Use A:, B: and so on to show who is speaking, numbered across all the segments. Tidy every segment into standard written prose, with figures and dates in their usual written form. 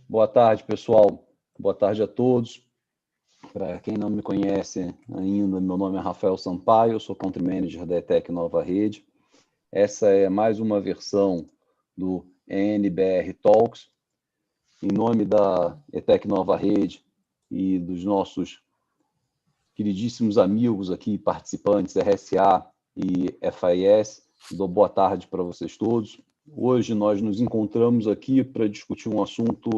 A: Boa tarde, pessoal. Boa tarde a todos. Para quem não me conhece ainda, meu nome é Rafael Sampaio, eu sou Country Manager da ETEC Nova Rede. Essa é mais uma versão do NBR Talks. Em nome da ETEC Nova Rede e dos nossos queridíssimos amigos aqui, participantes, RSA e FIS, dou boa tarde para vocês todos. Hoje nós nos encontramos aqui para discutir um assunto,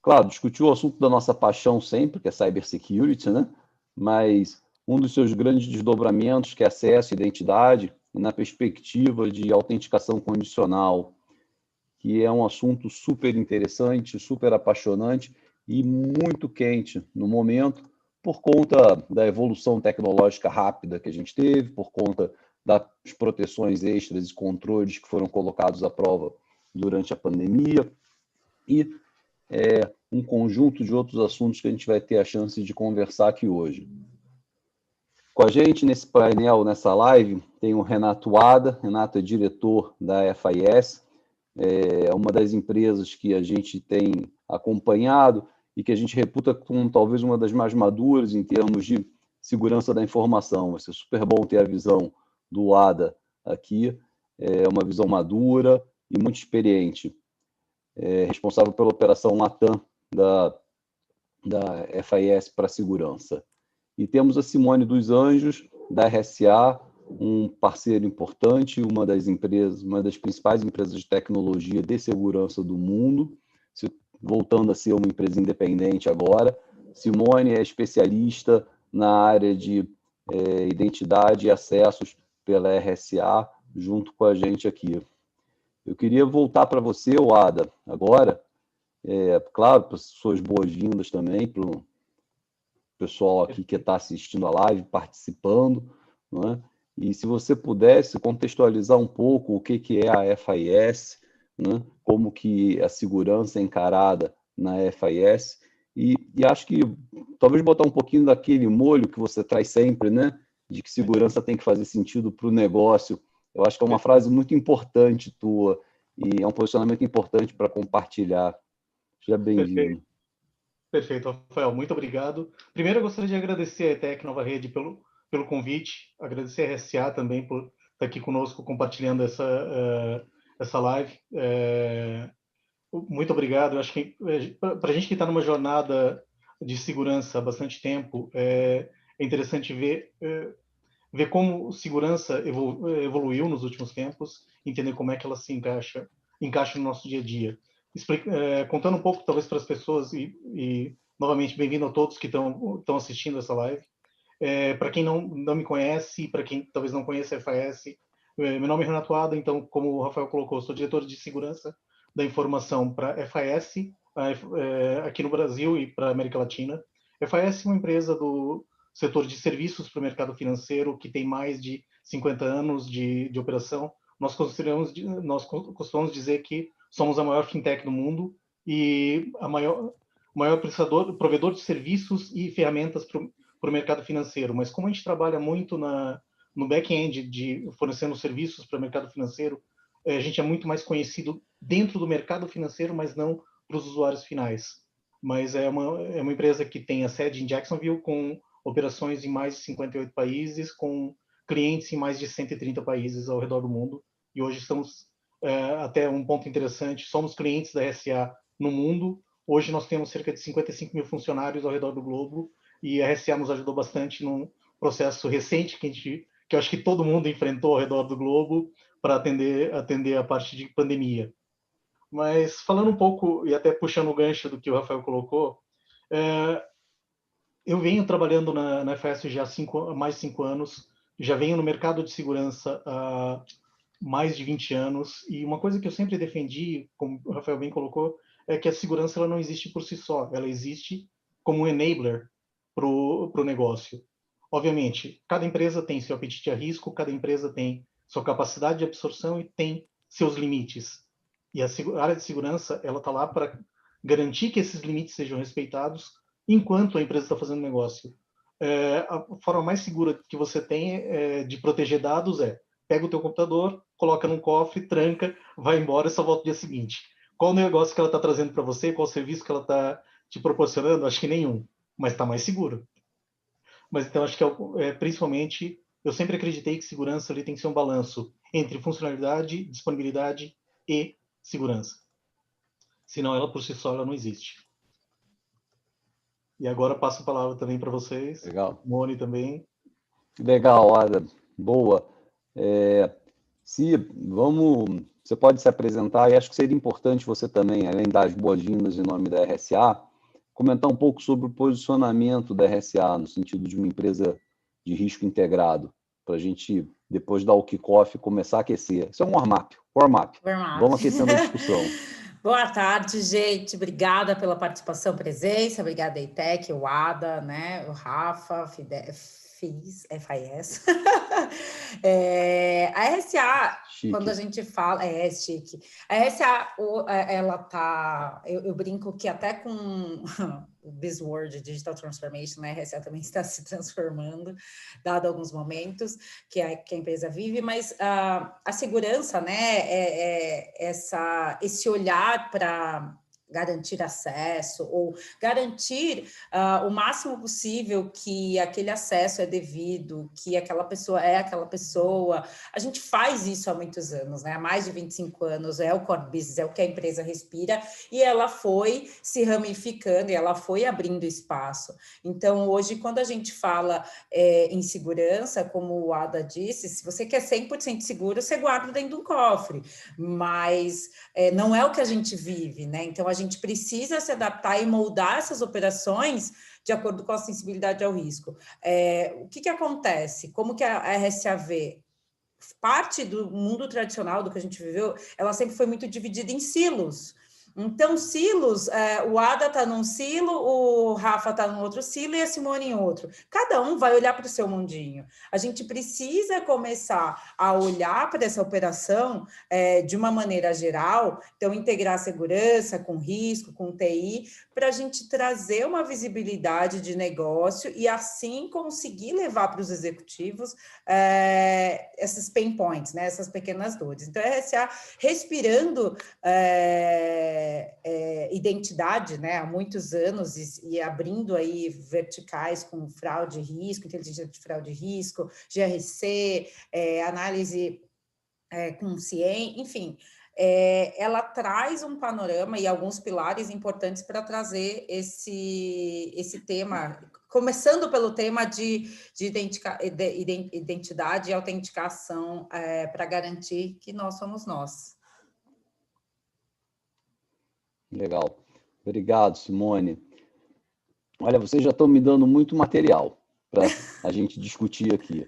A: claro, discutir o assunto da nossa paixão sempre, que é cybersecurity, né? Mas um dos seus grandes desdobramentos, que é acesso e identidade, na perspectiva de autenticação condicional, que é um assunto super interessante, super apaixonante e muito quente no momento, por conta da evolução tecnológica rápida que a gente teve, por conta das proteções extras e controles que foram colocados à prova durante a pandemia e um conjunto de outros assuntos que a gente vai ter a chance de conversar aqui hoje. Com a gente nesse painel, nessa live, tem o Renato Ada. Renato é diretor da FIS, é uma das empresas que a gente tem acompanhado e que a gente reputa como talvez uma das mais maduras em termos de segurança da informação. Vai ser super bom ter a visão do Ada aqui, é uma visão madura e muito experiente. É responsável pela operação Latam da FIS para segurança. E temos a Simone dos Anjos, da RSA, um parceiro importante, uma das principais empresas de tecnologia de segurança do mundo, voltando a ser uma empresa independente agora. Simone é especialista na área de identidade e acessos pela RSA, junto com a gente aqui. Eu queria voltar para você, Ada, agora, claro, para suas boas-vindas também, para o pessoal aqui que está assistindo a live, participando, não é? E se você pudesse contextualizar um pouco o que é a FIS, né? Como que a segurança é encarada na FIS, e acho que talvez botar um pouquinho daquele molho que você traz sempre, né? De que segurança tem que fazer sentido para o negócio. Eu acho que é uma frase muito importante tua, e é um posicionamento importante para compartilhar. Seja bem-vindo.
B: Perfeito, Rafael. Muito obrigado. Primeiro, eu gostaria de agradecer a ETEC Nova Rede pelo convite, agradecer a RSA também por estar aqui conosco compartilhando essa live. Muito obrigado. Eu acho que para a gente que está numa jornada de segurança há bastante tempo, é interessante ver como segurança evoluiu nos últimos tempos, entender como é que ela se encaixa no nosso dia a dia. Contando um pouco, talvez, para as pessoas, e novamente, bem-vindo a todos que estão assistindo essa live. Para quem não me conhece, para quem talvez não conheça a FAS, meu nome é Renato Ada, então, como o Rafael colocou, sou diretor de segurança da informação para a FAS, aqui no Brasil e para a América Latina. A FAS é uma empresa do setor de serviços para o mercado financeiro que tem mais de 50 anos de operação. Nós costumamos dizer que somos a maior fintech do mundo e a maior provedor de serviços e ferramentas para o mercado financeiro. Mas como a gente trabalha muito no back-end de fornecendo serviços para o mercado financeiro, a gente é muito mais conhecido dentro do mercado financeiro, mas não para os usuários finais. Mas é uma empresa que tem a sede em Jacksonville, com operações em mais de 58 países, com clientes em mais de 130 países ao redor do mundo. E hoje estamos, até um ponto interessante, somos clientes da RSA no mundo. Hoje nós temos cerca de 55 mil funcionários ao redor do globo, e a RSA nos ajudou bastante num processo recente que eu acho que todo mundo enfrentou ao redor do globo para atender a parte de pandemia. Mas falando um pouco, e até puxando o gancho do que o Rafael colocou, eu venho trabalhando na FS já há mais de 5 anos, já venho no mercado de segurança há mais de 20 anos, e uma coisa que eu sempre defendi, como o Rafael bem colocou, é que a segurança ela não existe por si só, ela existe como um enabler para o negócio. Obviamente, cada empresa tem seu apetite a risco, cada empresa tem sua capacidade de absorção e tem seus limites. E a área de segurança ela está lá para garantir que esses limites sejam respeitados enquanto a empresa está fazendo negócio. A forma mais segura que você tem de proteger dados pega o teu computador, coloca num cofre, tranca, vai embora e só volta no dia seguinte. Qual o negócio que ela está trazendo para você, qual o serviço que ela está te proporcionando? Acho que nenhum, mas está mais seguro. Mas então acho que principalmente, eu sempre acreditei que segurança ali tem que ser um balanço entre funcionalidade, disponibilidade e segurança. Senão ela por si só ela não existe. E agora passo a palavra também para vocês.
A: Legal.
B: Moni também.
A: Legal, Ada. Boa. Você pode se apresentar, e acho que seria importante você também, além das boas-vindas em nome da RSA, comentar um pouco sobre o posicionamento da RSA, no sentido de uma empresa de risco integrado, para a gente, depois dar o kickoff, começar a aquecer. Isso é um warm-up. Vamos aquecendo a discussão.
C: Boa tarde, gente. Obrigada pela participação, presença. Obrigada, EITEC, o Ada, né? O Rafa, FIS. A RSA,
A: Chique.
C: quando a gente fala... É chique. A RSA, ela tá... Eu brinco que até com o buzzword Digital Transformation, a RSA também está se transformando, dado alguns momentos que a empresa vive, mas a segurança, né, esse olhar para garantir acesso ou garantir o máximo possível que aquele acesso é devido, que aquela pessoa é aquela pessoa. A gente faz isso há muitos anos, né? Há mais de 25 anos, é o core business, é o que a empresa respira, e ela foi se ramificando, e ela foi abrindo espaço. Então, hoje, quando a gente fala em segurança, como o Ada disse, se você quer 100% seguro, você guarda dentro de um cofre, mas não é o que a gente vive, né? Então, a gente precisa se adaptar e moldar essas operações de acordo com a sensibilidade ao risco. O que acontece? Como que a RSA vê? Parte do mundo tradicional, do que a gente viveu, ela sempre foi muito dividida em silos. Então, silos, o Ada está num silo, o Rafa está num outro silo e a Simone em outro. Cada um vai olhar para o seu mundinho. A gente precisa começar a olhar para essa operação de uma maneira geral, então integrar segurança com risco, com TI, para a gente trazer uma visibilidade de negócio e assim conseguir levar para os executivos essas pain points, né, essas pequenas dores. Então, a RSA respirando identidade, né, há muitos anos e abrindo aí verticais com fraude e risco, inteligência de fraude e risco, GRC, análise com CIEM, enfim, ela traz um panorama e alguns pilares importantes para trazer esse tema, começando pelo tema de identidade e autenticação para garantir que nós somos nós.
A: Legal. Obrigado, Simone. Olha, vocês já estão me dando muito material para a gente discutir aqui.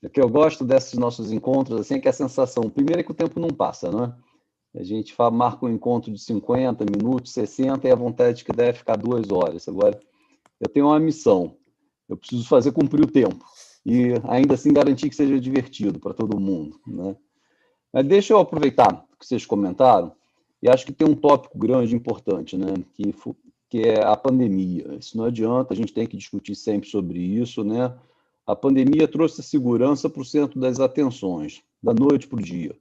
A: O que eu gosto desses nossos encontros assim, é que a sensação, primeiro é que o tempo não passa, não é? A gente marca um encontro de 50 minutos, 60, e a vontade que deve ficar 2 horas. Agora, eu tenho uma missão. Eu preciso fazer cumprir o tempo. E ainda assim garantir que seja divertido para todo mundo, né? Mas deixa eu aproveitar o que vocês comentaram, e acho que tem um tópico grande, importante, né? Que é a pandemia. Isso não adianta, a gente tem que discutir sempre sobre isso, né? A pandemia trouxe a segurança para o centro das atenções, da noite para o dia,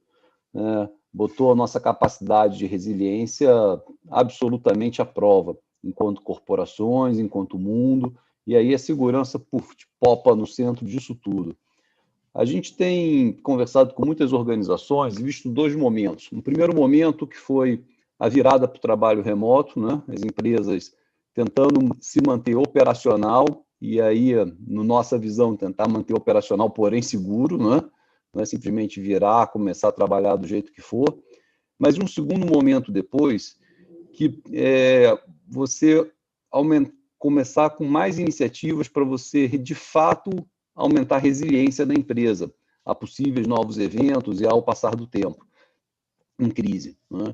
A: né? Botou a nossa capacidade de resiliência absolutamente à prova, enquanto corporações, enquanto mundo, e aí a segurança popa no centro disso tudo. A gente tem conversado com muitas organizações e visto 2 momentos. Um primeiro momento que foi a virada para o trabalho remoto, né? As empresas tentando se manter operacional, e aí, na nossa visão, tentar manter operacional, porém seguro, né? Não é simplesmente virar, começar a trabalhar do jeito que for. Mas um segundo momento depois, que você começar com mais iniciativas para você, de fato, aumentar a resiliência da empresa a possíveis novos eventos e ao passar do tempo em crise, né?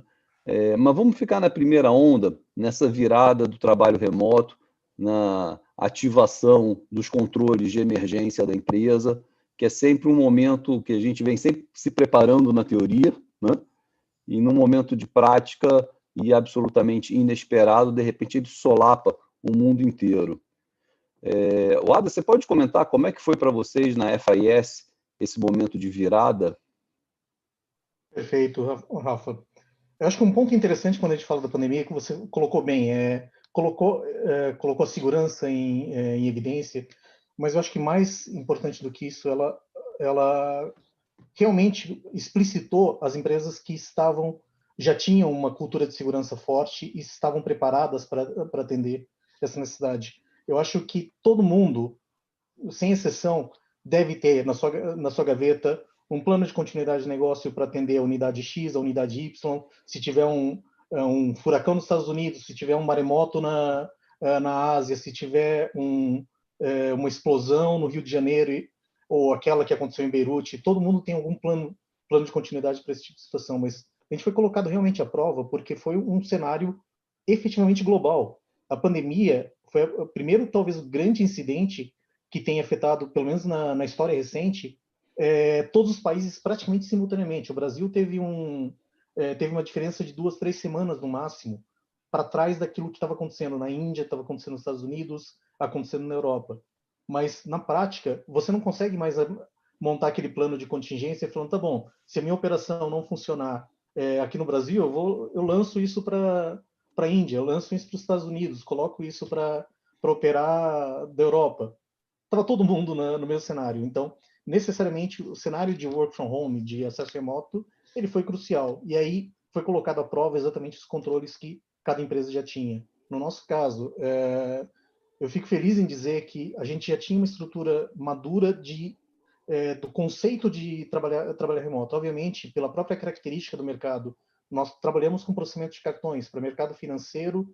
A: Mas vamos ficar na primeira onda, nessa virada do trabalho remoto, na ativação dos controles de emergência da empresa, que é sempre um momento que a gente vem sempre se preparando na teoria, né? E num momento de prática e absolutamente inesperado, de repente ele solapa o mundo inteiro. Ada, você pode comentar como é que foi para vocês na FIS esse momento de virada?
B: Perfeito, Rafa. Eu acho que um ponto interessante quando a gente fala da pandemia, que você colocou bem, colocou a segurança em evidência, mas eu acho que mais importante do que isso, ela realmente explicitou as empresas que já tinham uma cultura de segurança forte e estavam preparadas para atender essa necessidade. Eu acho que todo mundo, sem exceção, deve ter na sua gaveta um plano de continuidade de negócio para atender a unidade X, a unidade Y. Se tiver um furacão nos Estados Unidos, se tiver um maremoto na Ásia, se tiver uma explosão no Rio de Janeiro, ou aquela que aconteceu em Beirute, todo mundo tem algum plano de continuidade para esse tipo de situação, mas a gente foi colocado realmente à prova porque foi um cenário efetivamente global. A pandemia foi o primeiro, talvez, grande incidente que tem afetado, pelo menos na história recente, todos os países praticamente simultaneamente. O Brasil teve uma diferença de 2, 3 semanas no máximo para trás daquilo que estava acontecendo na Índia, estava acontecendo nos Estados Unidos, acontecendo na Europa. Mas, na prática, você não consegue mais montar aquele plano de contingência falando, tá bom, se a minha operação não funcionar aqui no Brasil, eu lanço isso para a Índia, eu lanço isso para os Estados Unidos, coloco isso para operar da Europa. Estava todo mundo no mesmo cenário. Então, necessariamente, o cenário de work from home, de acesso remoto, ele foi crucial. E aí foi colocado à prova exatamente os controles que cada empresa já tinha. No nosso caso, eu fico feliz em dizer que a gente já tinha uma estrutura madura do conceito de trabalhar remoto. Obviamente, pela própria característica do mercado, nós trabalhamos com processamento de cartões para mercado financeiro,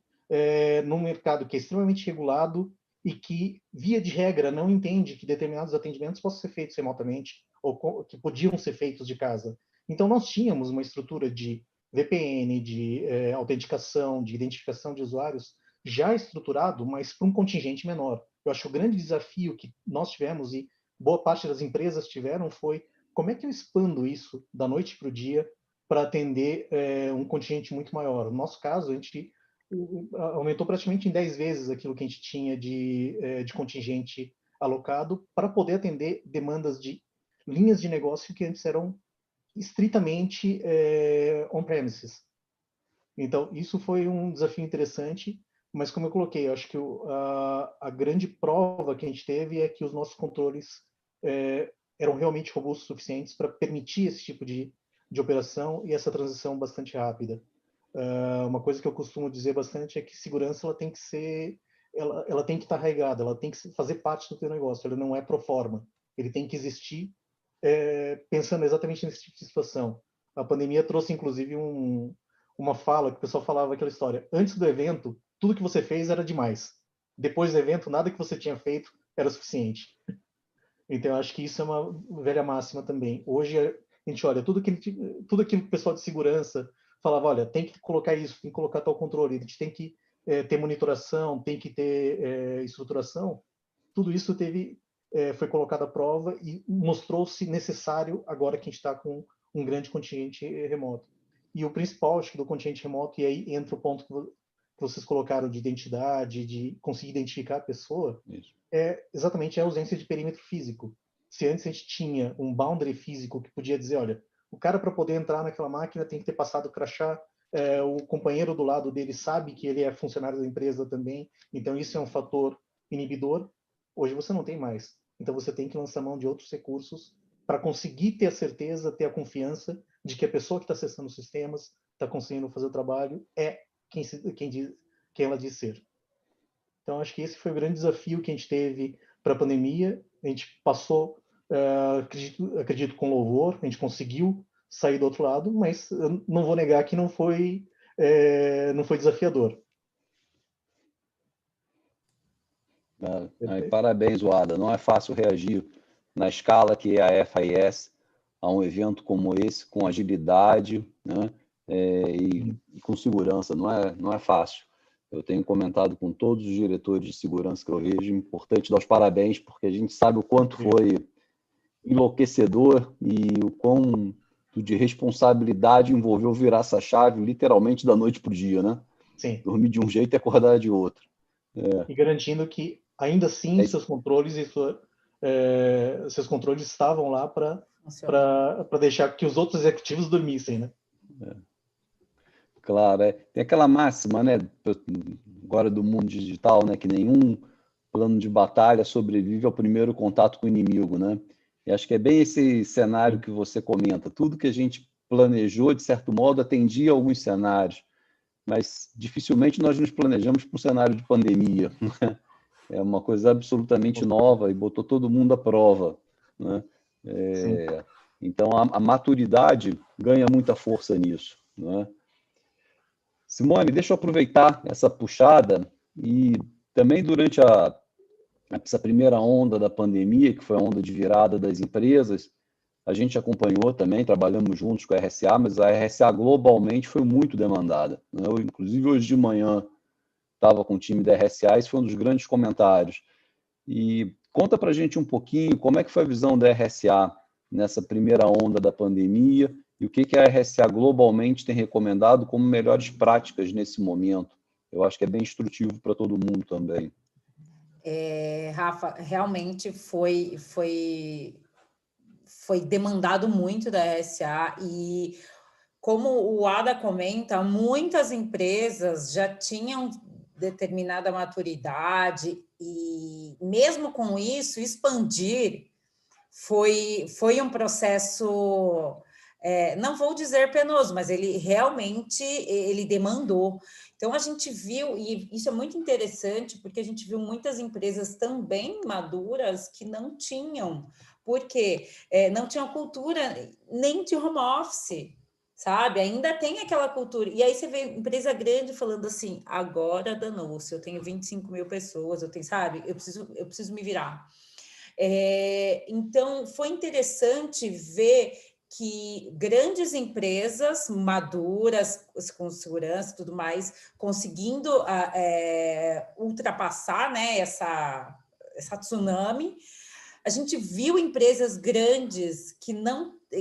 B: num mercado que é extremamente regulado e que, via de regra, não entende que determinados atendimentos possam ser feitos remotamente ou que podiam ser feitos de casa. Então, nós tínhamos uma estrutura de VPN, de autenticação, de identificação de usuários já estruturado, mas para um contingente menor. Eu acho que o grande desafio que nós tivemos e boa parte das empresas tiveram foi como é que eu expando isso da noite para o dia para atender um contingente muito maior. No nosso caso, a gente aumentou praticamente em 10 vezes aquilo que a gente tinha de contingente alocado para poder atender demandas de linhas de negócio que antes eram estritamente on-premises. Então, isso foi um desafio interessante, mas como eu coloquei, eu acho que a grande prova que a gente teve é que os nossos controles eram realmente robustos o suficientes para permitir esse tipo de operação e essa transição bastante rápida. Uma coisa que eu costumo dizer bastante é que segurança ela tem que ser, ela tem que estar arraigada, ela tem que fazer parte do teu negócio, ela não é pro forma, ele tem que existir pensando exatamente nesse tipo de situação. A pandemia trouxe, inclusive, uma fala que o pessoal falava aquela história. Antes do evento, tudo que você fez era demais. Depois do evento, nada que você tinha feito era suficiente. Então, eu acho que isso é uma velha máxima também. Hoje, a gente olha, tudo aquilo que o pessoal de segurança falava, olha, tem que colocar isso, tem que colocar tal controle, a gente tem que ter monitoração, tem que ter estruturação. Tudo isso foi colocado à prova e mostrou-se necessário agora que a gente está com um grande contingente remoto. E o principal, acho que, do contingente remoto, e aí entra o ponto que vocês colocaram de identidade, de conseguir identificar a pessoa, é exatamente a ausência de perímetro físico. Se antes a gente tinha um boundary físico que podia dizer, olha, o cara para poder entrar naquela máquina tem que ter passado o crachá, o companheiro do lado dele sabe que ele é funcionário da empresa também, então isso é um fator inibidor. Hoje você não tem mais. Então você tem que lançar mão de outros recursos para conseguir ter a certeza, ter a confiança de que a pessoa que está acessando os sistemas, está conseguindo fazer o trabalho, é quem ela diz ser. Então, acho que esse foi o grande desafio que a gente teve para a pandemia. A gente passou, acredito, com louvor, a gente conseguiu sair do outro lado, mas eu não vou negar que não foi desafiador.
A: Parabéns, Wada. Não é fácil reagir na escala que é a FIS a um evento como esse, com agilidade, né? E com segurança. Não é fácil. Eu tenho comentado com todos os diretores de segurança que eu vejo, é importante dar os parabéns, porque a gente sabe o quanto foi enlouquecedor e o quão de responsabilidade envolveu virar essa chave literalmente da noite para o dia, né?
B: Sim.
A: Dormir de um jeito e acordar de outro.
B: E garantindo que, ainda assim, seus controles estavam lá para deixar que os outros executivos dormissem, né?
A: Claro, tem aquela máxima, né, agora do mundo digital, né, que nenhum plano de batalha sobrevive ao primeiro contato com o inimigo, né? E acho que é bem esse cenário que você comenta. Tudo que a gente planejou, de certo modo, atendia a alguns cenários, mas dificilmente nós nos planejamos para um cenário de pandemia, né? É uma coisa absolutamente nova e botou todo mundo à prova, né? Então, a maturidade ganha muita força nisso, né? Simone, deixa eu aproveitar essa puxada e também durante essa primeira onda da pandemia, que foi a onda de virada das empresas, a gente acompanhou também, trabalhamos juntos com a RSA, mas a RSA globalmente foi muito demandada, né? Eu, inclusive, hoje de manhã estava com o time da RSA, esse foi um dos grandes comentários. E conta para a gente um pouquinho como é que foi a visão da RSA nessa primeira onda da pandemia e o que a RSA globalmente tem recomendado como melhores práticas nesse momento. Eu acho que é bem instrutivo para todo mundo também.
C: Rafa, realmente foi demandado muito da RSA e, como o Ada comenta, muitas empresas já tinham determinada maturidade e, mesmo com isso, expandir foi um processo, não vou dizer penoso, mas ele realmente demandou. Então, a gente viu, e isso é muito interessante, porque a gente viu muitas empresas também maduras que não tinham, porque não tinham cultura nem de home office, sabe? Ainda tem aquela cultura. E aí você vê empresa grande falando assim, agora danou-se, eu tenho 25 mil pessoas, eu tenho, sabe? Eu preciso me virar. Então, foi interessante ver que grandes empresas maduras, com segurança e tudo mais, conseguindo ultrapassar, né, essa tsunami. A gente viu empresas grandes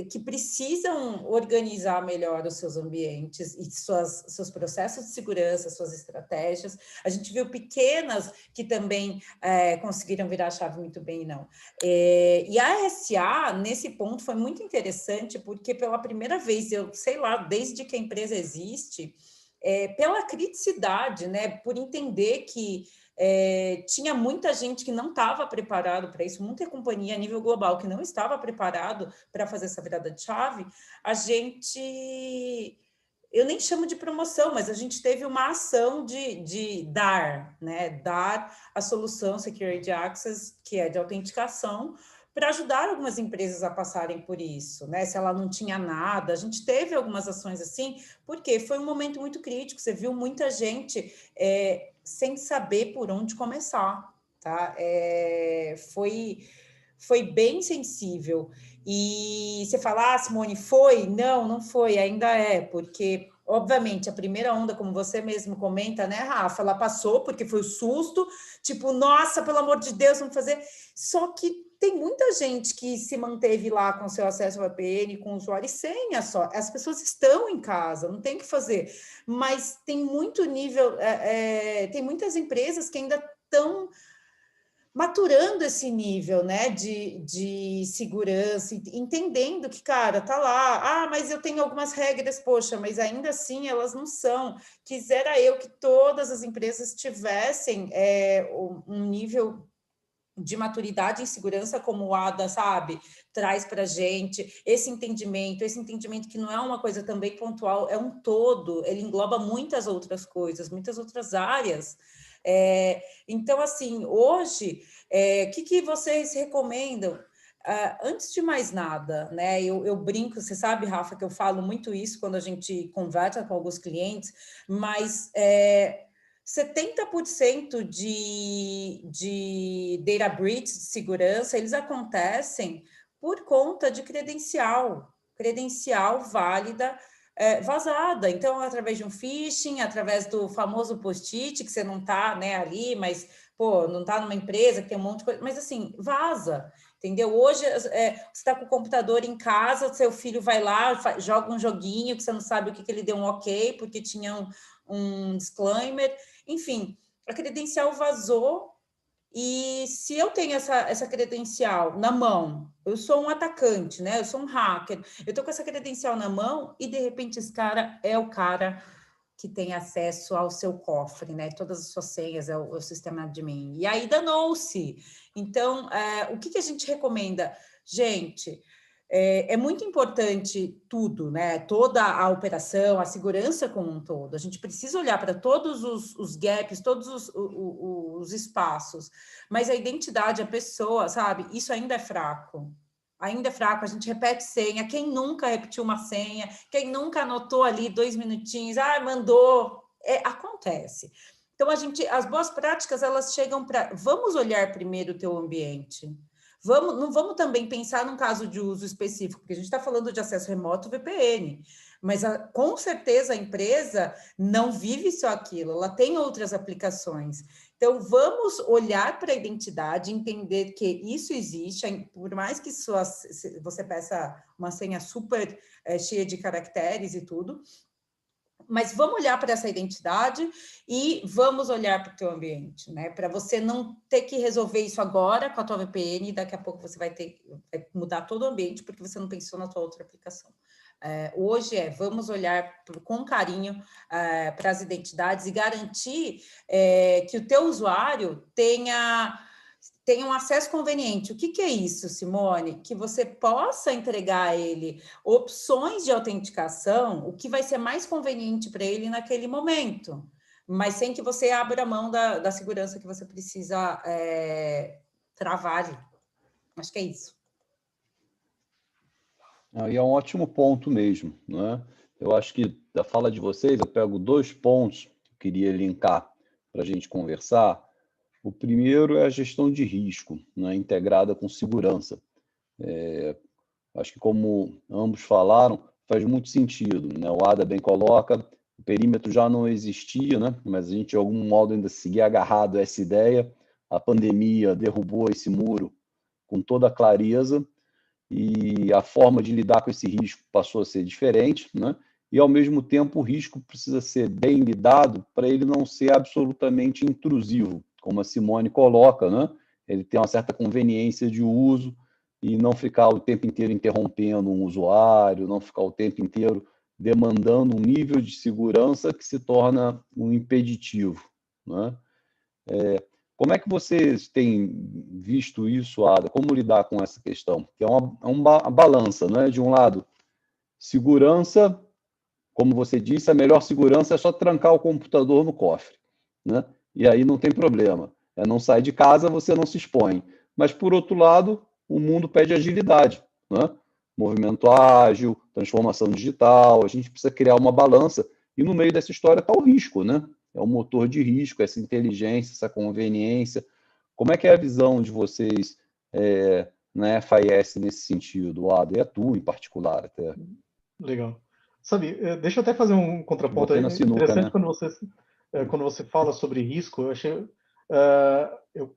C: que precisam organizar melhor os seus ambientes e seus processos de segurança, suas estratégias. A gente viu pequenas que também conseguiram virar a chave muito bem, não. E a RSA, nesse ponto, foi muito interessante, porque pela primeira vez, eu sei lá, desde que a empresa existe, pela criticidade, né, por entender que tinha muita gente que não estava preparado para isso, muita companhia a nível global que não estava preparado para fazer essa virada de chave, eu nem chamo de promoção, mas a gente teve uma ação de dar a solução Security Access, que é de autenticação, para ajudar algumas empresas a passarem por isso, né? Se ela não tinha nada, a gente teve algumas ações assim, porque foi um momento muito crítico, você viu muita gente sem saber por onde começar, tá? Foi bem sensível. E você fala, Simone, foi? Não foi, ainda porque, obviamente, a primeira onda, como você mesmo comenta, né, Rafa, ela passou porque foi o susto, tipo, nossa, pelo amor de Deus, vamos fazer. Só que tem muita gente que se manteve lá com seu acesso ao VPN, com usuário e senha só. As pessoas estão em casa, não tem o que fazer. Mas tem muito nível, tem muitas empresas que ainda estão maturando esse nível, né, de segurança, entendendo que, cara, tá lá, mas eu tenho algumas regras, poxa, mas ainda assim elas não são. Quisera eu que todas as empresas tivessem um nível de maturidade em segurança, como o Ada, sabe, traz para a gente, esse entendimento que não é uma coisa também pontual, é um todo, ele engloba muitas outras coisas, muitas outras áreas. Então, assim, hoje, o que vocês recomendam? Antes de mais nada, né, eu brinco, você sabe, Rafa, que eu falo muito isso quando a gente conversa com alguns clientes, mas 70% de data breach de segurança, eles acontecem por conta de credencial válida vazada. Então, através de um phishing, através do famoso post-it, que você não está, né, ali, mas, pô, não está numa empresa que tem um monte de coisa, mas assim, vaza. Entendeu? Hoje você está com o computador em casa, seu filho vai lá, joga um joguinho que você não sabe o que ele deu um ok, porque tinha um disclaimer. Enfim, a credencial vazou e se eu tenho essa credencial na mão, eu sou um atacante, né? Eu sou um hacker, eu estou com essa credencial na mão e de repente esse cara é o cara que tem acesso ao seu cofre, né? Todas as suas senhas, o sistema admin. E aí danou-se. Então, o que a gente recomenda? Gente, é muito importante tudo, né? Toda a operação, a segurança como um todo. A gente precisa olhar para todos os gaps, todos os espaços, mas a identidade, a pessoa, sabe? Isso ainda é fraco. Ainda é fraco, a gente repete senha. Quem nunca repetiu uma senha? Quem nunca anotou ali 2 minutinhos? Mandou. Acontece. Então, as boas práticas, elas chegam para... Vamos olhar primeiro o teu ambiente. Não vamos também pensar num caso de uso específico, porque a gente está falando de acesso remoto VPN, mas com certeza a empresa não vive só aquilo, ela tem outras aplicações. Então, vamos olhar para a identidade, entender que isso existe, por mais que você peça uma senha super cheia de caracteres e tudo, mas vamos olhar para essa identidade e vamos olhar para o teu ambiente, né? Para você não ter que resolver isso agora com a tua VPN e daqui a pouco você vai mudar todo o ambiente porque você não pensou na tua outra aplicação. Hoje vamos olhar com carinho para as identidades e garantir que o teu usuário tenha um acesso conveniente. O que é isso, Simone? Que você possa entregar a ele opções de autenticação, o que vai ser mais conveniente para ele naquele momento, mas sem que você abra mão da segurança que você precisa travar ali. Acho que é isso.
A: E é um ótimo ponto mesmo, né? Eu acho que da fala de vocês, eu pego 2 pontos que eu queria linkar para a gente conversar. O primeiro é a gestão de risco, né, integrada com segurança. Acho que, como ambos falaram, faz muito sentido, né? O Ada bem coloca, o perímetro já não existia, né? Mas a gente, de algum modo, ainda seguia agarrado a essa ideia. A pandemia derrubou esse muro com toda a clareza e a forma de lidar com esse risco passou a ser diferente, né? E, ao mesmo tempo, o risco precisa ser bem lidado para ele não ser absolutamente intrusivo, como a Simone coloca, né? Ele tem uma certa conveniência de uso e não ficar o tempo inteiro interrompendo um usuário, não ficar o tempo inteiro demandando um nível de segurança que se torna um impeditivo, né? Como é que vocês têm visto isso, Ada? Como lidar com essa questão? Que é uma balança, né? De um lado, segurança, como você disse, a melhor segurança é só trancar o computador no cofre, né? E aí não tem problema. Não sai de casa, você não se expõe. Mas, por outro lado, o mundo pede agilidade, né? Movimento ágil, transformação digital, a gente precisa criar uma balança. E no meio dessa história está o risco, né? É o motor de risco, essa inteligência, essa conveniência. Como é que é a visão de vocês na FIS nesse sentido, Ada? E a tua em particular até.
B: Legal. Sabe, deixa eu até fazer um contraponto aí. Interessante, né? Quando você fala sobre risco, eu achei... eu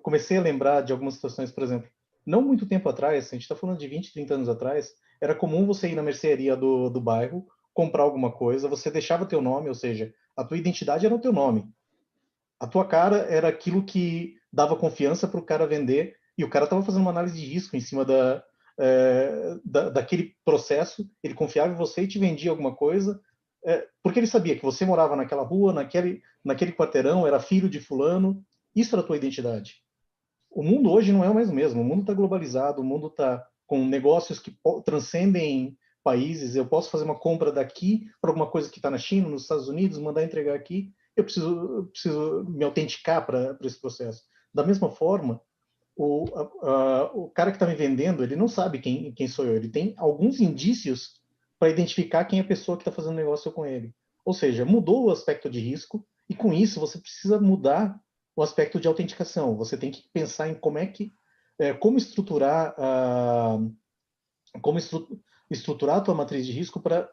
B: comecei a lembrar de algumas situações, por exemplo, não muito tempo atrás, a gente está falando de 20, 30 anos atrás, era comum você ir na mercearia do bairro, comprar alguma coisa, você deixava teu nome, ou seja, a tua identidade era o teu nome. A tua cara era aquilo que dava confiança para o cara vender, e o cara estava fazendo uma análise de risco em cima daquele processo, ele confiava em você e te vendia alguma coisa, porque ele sabia que você morava naquela rua, naquele quarteirão, era filho de fulano, isso era a tua identidade. O mundo hoje não é mais o mesmo, o mundo está globalizado, o mundo está com negócios que transcendem países, eu posso fazer uma compra daqui para alguma coisa que está na China, nos Estados Unidos, mandar entregar aqui, eu preciso me autenticar para esse processo. Da mesma forma, o cara que está me vendendo, ele não sabe quem sou eu, ele tem alguns indícios para identificar quem é a pessoa que está fazendo negócio com ele. Ou seja, mudou o aspecto de risco e com isso você precisa mudar o aspecto de autenticação. Você tem que pensar em como estruturar a tua matriz de risco para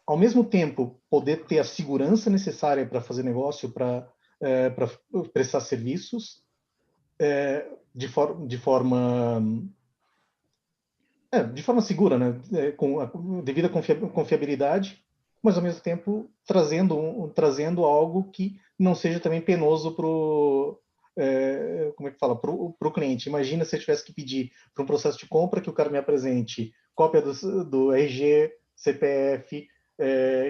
B: ao mesmo tempo poder ter a segurança necessária para fazer negócio, para prestar serviços de forma segura, né? Com a devida confiabilidade, mas ao mesmo tempo trazendo algo que não seja também penoso para o cliente. Imagina se eu tivesse que pedir para um processo de compra que o cara me apresente cópia do RG, CPF,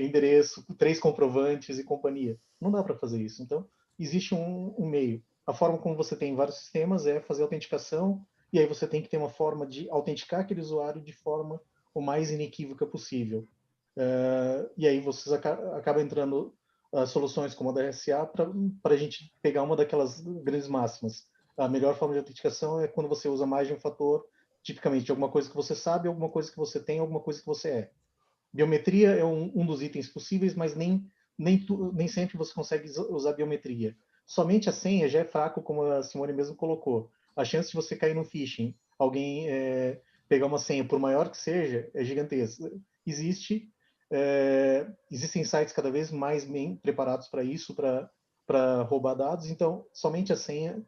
B: endereço, 3 comprovantes e companhia. Não dá para fazer isso. Então, existe um meio. A forma como você tem vários sistemas é fazer autenticação, e aí você tem que ter uma forma de autenticar aquele usuário de forma o mais inequívoca possível. E aí vocês acabam entrando soluções como a da RSA para a gente pegar uma daquelas grandes máximas. A melhor forma de autenticação é quando você usa mais de um fator, tipicamente de alguma coisa que você sabe, alguma coisa que você tem, alguma coisa que você é. Biometria é um dos itens possíveis, mas nem sempre você consegue usar biometria. Somente a senha já é fraco, como a Simone mesmo colocou. A chance de você cair no phishing, alguém pegar uma senha, por maior que seja, é gigantesca. Existem sites cada vez mais bem preparados para isso, para roubar dados. Então, somente a senha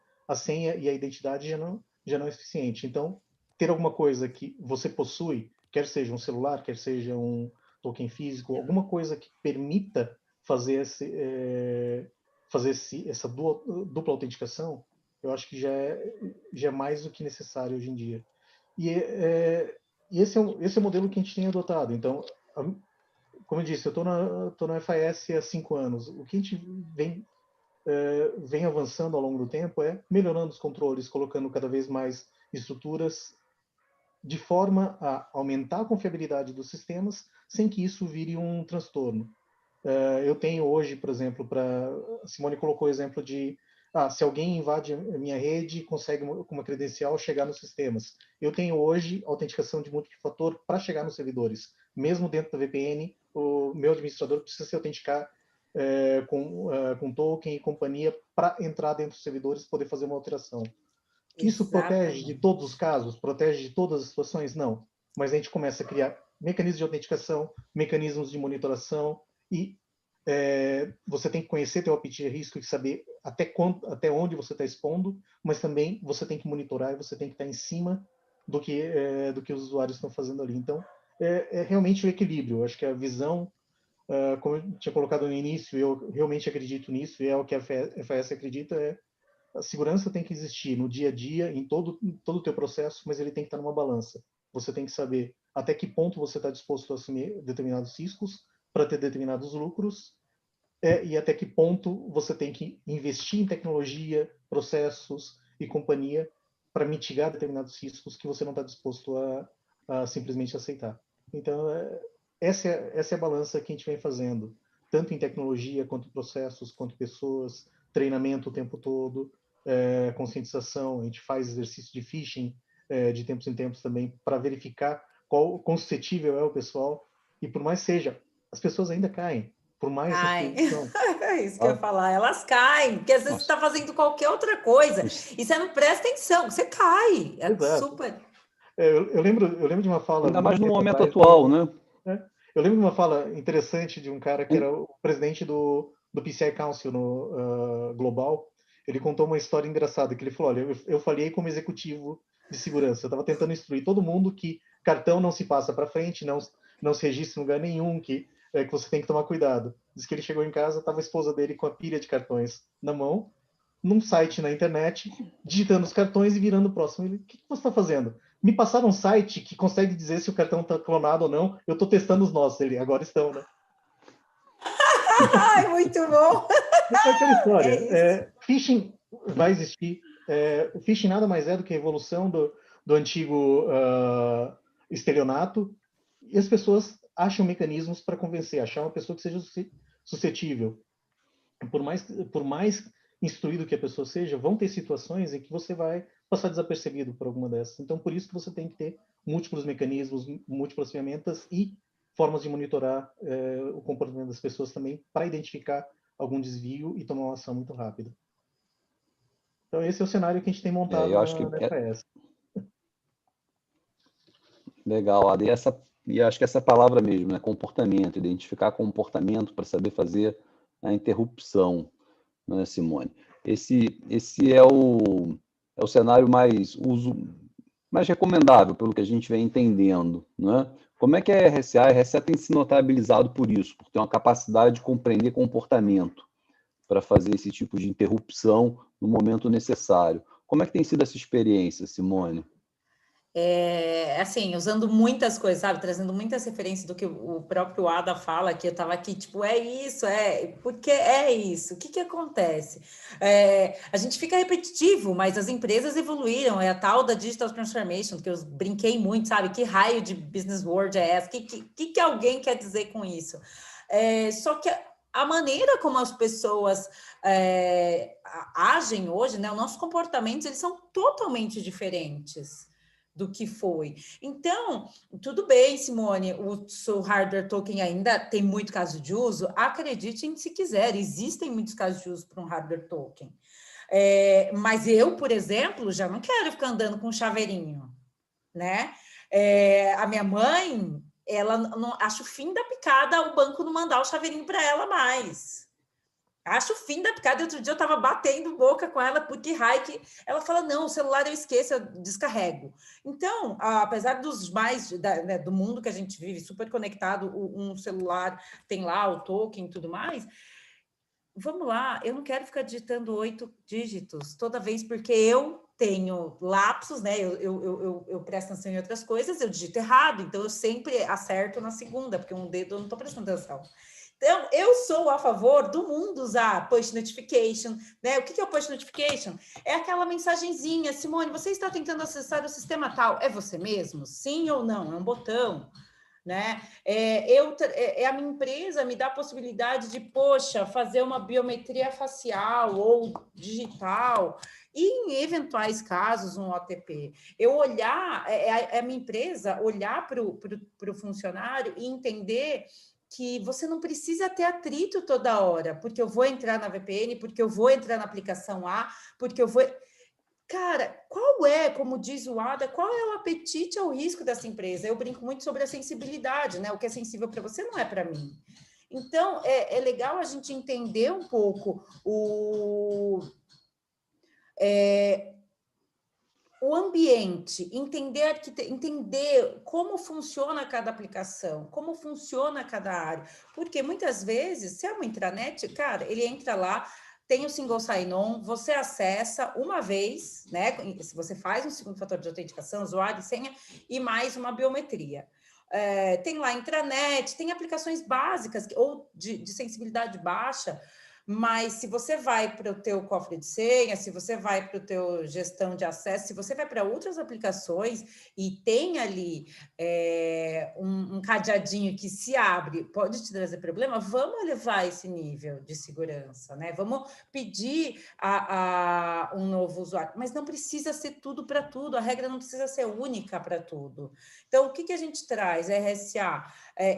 B: e a identidade já não é suficiente. Então, ter alguma coisa que você possui, quer seja um celular, quer seja um token físico, alguma coisa que permita fazer essa dupla autenticação, eu acho que já é mais do que necessário hoje em dia. E esse é o modelo que a gente tem adotado. Então, como eu disse, eu estou na FAS há 5 anos. O que a gente vem avançando ao longo do tempo é melhorando os controles, colocando cada vez mais estruturas de forma a aumentar a confiabilidade dos sistemas sem que isso vire um transtorno. Eu tenho hoje, por exemplo, a Simone colocou o exemplo de se alguém invade a minha rede, consegue com uma credencial chegar nos sistemas. Eu tenho hoje autenticação de multifator para chegar nos servidores. Mesmo dentro da VPN, o meu administrador precisa se autenticar com token e companhia para entrar dentro dos servidores e poder fazer uma alteração. Isso protege de todos os casos? Protege de todas as situações? Não. Mas a gente começa a criar mecanismos de autenticação, mecanismos de monitoração e você tem que conhecer teu apetite de risco e saber até onde você está expondo, mas também você tem que monitorar e você tem que estar em cima do que os usuários estão fazendo ali. Então, é realmente o equilíbrio. Eu acho que a visão, como eu tinha colocado no início, eu realmente acredito nisso, e é o que a FAS acredita, a segurança tem que existir no dia a dia, em todo o teu processo, mas ele tem que estar numa balança. Você tem que saber até que ponto você está disposto a assumir determinados riscos para ter determinados lucros, e até que ponto você tem que investir em tecnologia, processos e companhia para mitigar determinados riscos que você não está disposto a simplesmente aceitar. Então, essa é a balança que a gente vem fazendo, tanto em tecnologia, quanto processos, quanto pessoas, treinamento o tempo todo, conscientização. A gente faz exercício de phishing de tempos em tempos também para verificar quão suscetível é o pessoal. E por mais seja, as pessoas ainda caem. Por mais exposição.
C: É isso que eu ia falar, elas caem, porque às vezes você está fazendo qualquer outra coisa e você não presta atenção, você cai. É super.
B: Eu lembro de uma fala.
A: Ainda mais no momento atual, né?
B: Eu lembro de uma fala interessante de um cara que era o presidente do PCI Council no global. Ele contou uma história engraçada, que ele falou: olha, eu falhei como executivo de segurança. Eu estava tentando instruir todo mundo que cartão não se passa para frente, não se registra em lugar nenhum, que você tem que tomar cuidado. Diz que ele chegou em casa, estava a esposa dele com a pilha de cartões na mão, num site na internet, digitando os cartões e virando o próximo. Ele: o que você está fazendo? Me passaram um site que consegue dizer se o cartão está clonado ou não. Eu estou testando os nossos. Ele: agora estão, né?
C: Ai, muito bom!
B: É aquela história. Phishing vai existir. O phishing nada mais é do que a evolução do antigo estelionato, e as pessoas acham mecanismos para convencer, achar uma pessoa que seja suscetível. Por mais instruído que a pessoa seja, vão ter situações em que você vai passar desapercebido por alguma dessas. Então, por isso que você tem que ter múltiplos mecanismos, múltiplas ferramentas e formas de monitorar o comportamento das pessoas também para identificar algum desvio e tomar uma ação muito rápida. Então, esse é o cenário que a gente tem montado na FAS.
A: Legal, Ada. E acho que essa palavra mesmo, né? Comportamento, identificar comportamento para saber fazer a interrupção, né, Simone? Esse é o cenário mais recomendável, pelo que a gente vem entendendo, né? Como é que é a RSA? A RSA tem se notabilizado por isso, por ter uma capacidade de compreender comportamento para fazer esse tipo de interrupção no momento necessário. Como é que tem sido essa experiência, Simone?
C: assim, usando muitas coisas, sabe? Trazendo muitas referências do que o próprio Ada fala, que eu estava aqui, tipo, porque é isso. O que acontece? A gente fica repetitivo, mas as empresas evoluíram, é a tal da Digital Transformation, que eu brinquei muito, sabe? Que raio de business word é essa? O que alguém quer dizer com isso? Só que a maneira como as pessoas agem hoje, né? Os nossos comportamentos, eles são totalmente diferentes do que foi. Então, tudo bem, Simone, o seu hardware token ainda tem muito caso de uso, acreditem se quiser, existem muitos casos de uso para um hardware token. Mas eu, por exemplo, já não quero ficar andando com um chaveirinho, né? A minha mãe, ela não acha o fim da picada o banco não mandar o chaveirinho para ela mais. Acho o fim da picada. Outro dia eu estava batendo boca com ela, porque Raik, ela fala, não, o celular eu esqueço, eu descarrego. Então, apesar dos mais, do mundo que a gente vive, super conectado, um celular tem lá o token e tudo mais, vamos lá, eu não quero ficar digitando 8 dígitos toda vez, porque eu tenho lapsos, né? Eu presto atenção em outras coisas, eu digito errado, então eu sempre acerto na segunda, porque um dedo eu não estou prestando atenção. Então, eu sou a favor do mundo usar push notification, né? O que é o push notification? É aquela mensagenzinha, Simone, você está tentando acessar o sistema tal, é você mesmo? Sim ou não? É um botão, né? A minha empresa me dá a possibilidade de, poxa, fazer uma biometria facial ou digital, e em eventuais casos, um OTP. Eu olhar, a minha empresa olhar para o funcionário e entender que você não precisa ter atrito toda hora, porque eu vou entrar na VPN, porque eu vou entrar na aplicação A, porque eu vou... Cara, como diz o Ada, qual é o apetite ao risco dessa empresa? Eu brinco muito sobre a sensibilidade, né? O que é sensível para você não é para mim. Então, é legal a gente entender um pouco o ambiente, entender como funciona cada aplicação, como funciona cada área. Porque muitas vezes, se é uma intranet, cara, ele entra lá, tem o single sign-on, você acessa uma vez, né? Se você faz um segundo fator de autenticação, usuário e senha, e mais uma biometria. Tem lá intranet, tem aplicações básicas ou de sensibilidade baixa. Mas se você vai para o teu cofre de senha, se você vai para o teu gestão de acesso, se você vai para outras aplicações e tem ali um cadeadinho que se abre, pode te trazer problema, vamos elevar esse nível de segurança, né? Vamos pedir a um novo usuário, mas não precisa ser tudo para tudo, a regra não precisa ser única para tudo. Então, o que a gente traz? RSA,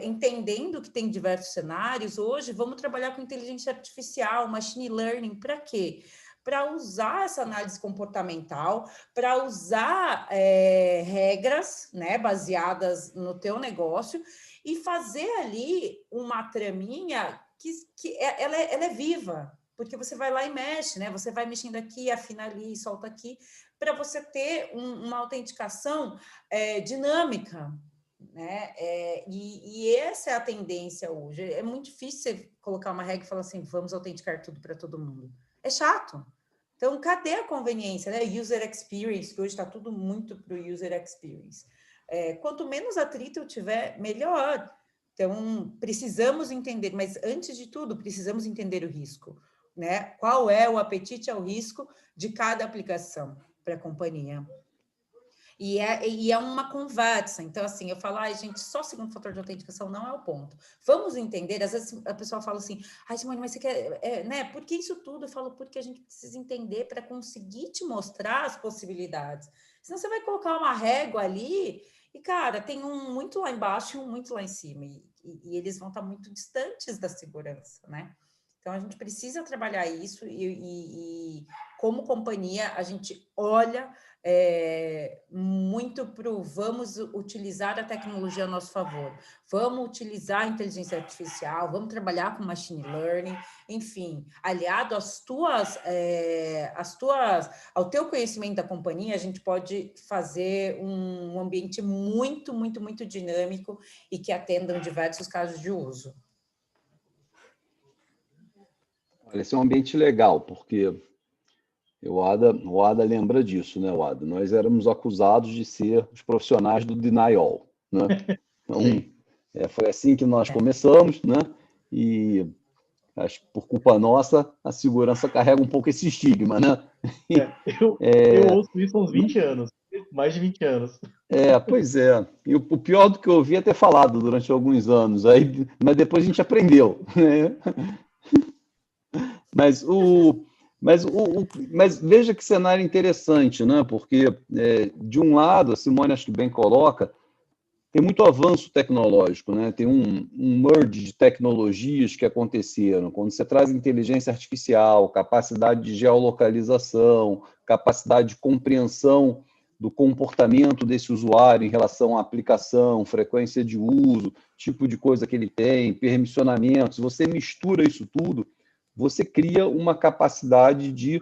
C: entendendo que tem diversos cenários, hoje vamos trabalhar com inteligência artificial, machine learning, para quê? Para usar essa análise comportamental, para usar regras, né, baseadas no teu negócio e fazer ali uma traminha que ela é viva, porque você vai lá e mexe, né? Você vai mexendo aqui, afina ali, solta aqui, para você ter uma autenticação dinâmica, né? E essa é a tendência hoje. É muito difícil você colocar uma regra e falar assim, vamos autenticar tudo para todo mundo. É chato. Então, cadê a conveniência, né? User experience, que hoje está tudo muito para o user experience. Quanto menos atrito eu tiver, melhor. Então, precisamos entender, mas antes de tudo, precisamos entender o risco, né? Qual é o apetite ao risco de cada aplicação para a companhia. E é uma conversa. Então, assim, eu falo, gente, só segundo fator de autenticação não é o ponto. Vamos entender, às vezes a pessoa fala assim, Simone, mas você quer, né? Por que isso tudo? Eu falo, porque a gente precisa entender para conseguir te mostrar as possibilidades. Senão você vai colocar uma régua ali e, cara, tem um muito lá embaixo e um muito lá em cima. E eles vão estar muito distantes da segurança, né? Então, a gente precisa trabalhar isso e como companhia, a gente olha muito para o vamos utilizar a tecnologia a nosso favor, vamos utilizar a inteligência artificial, vamos trabalhar com machine learning, enfim, aliado ao teu conhecimento da companhia, a gente pode fazer um ambiente muito, muito, muito dinâmico e que atendam diversos casos de uso.
A: Olha, esse é um ambiente legal, porque O Ada lembra disso, né, o Ada? Nós éramos acusados de ser os profissionais do denial, né? Então,
B: Sim.
A: foi assim que nós começamos, né? E acho que por culpa nossa, a segurança carrega um pouco esse estigma, né?
B: Eu ouço isso há uns 20 anos, mais de 20 anos.
A: Pois é. E o pior do que eu ouvi é ter falado durante alguns anos, aí, mas depois a gente aprendeu, né? Mas mas veja que cenário interessante, né? Porque de um lado, a Simone acho que bem coloca, tem muito avanço tecnológico, né? Tem um merge de tecnologias que aconteceram. Quando você traz inteligência artificial, capacidade de geolocalização, capacidade de compreensão do comportamento desse usuário em relação à aplicação, frequência de uso, tipo de coisa que ele tem, permissionamento, se você mistura isso tudo, você cria uma capacidade de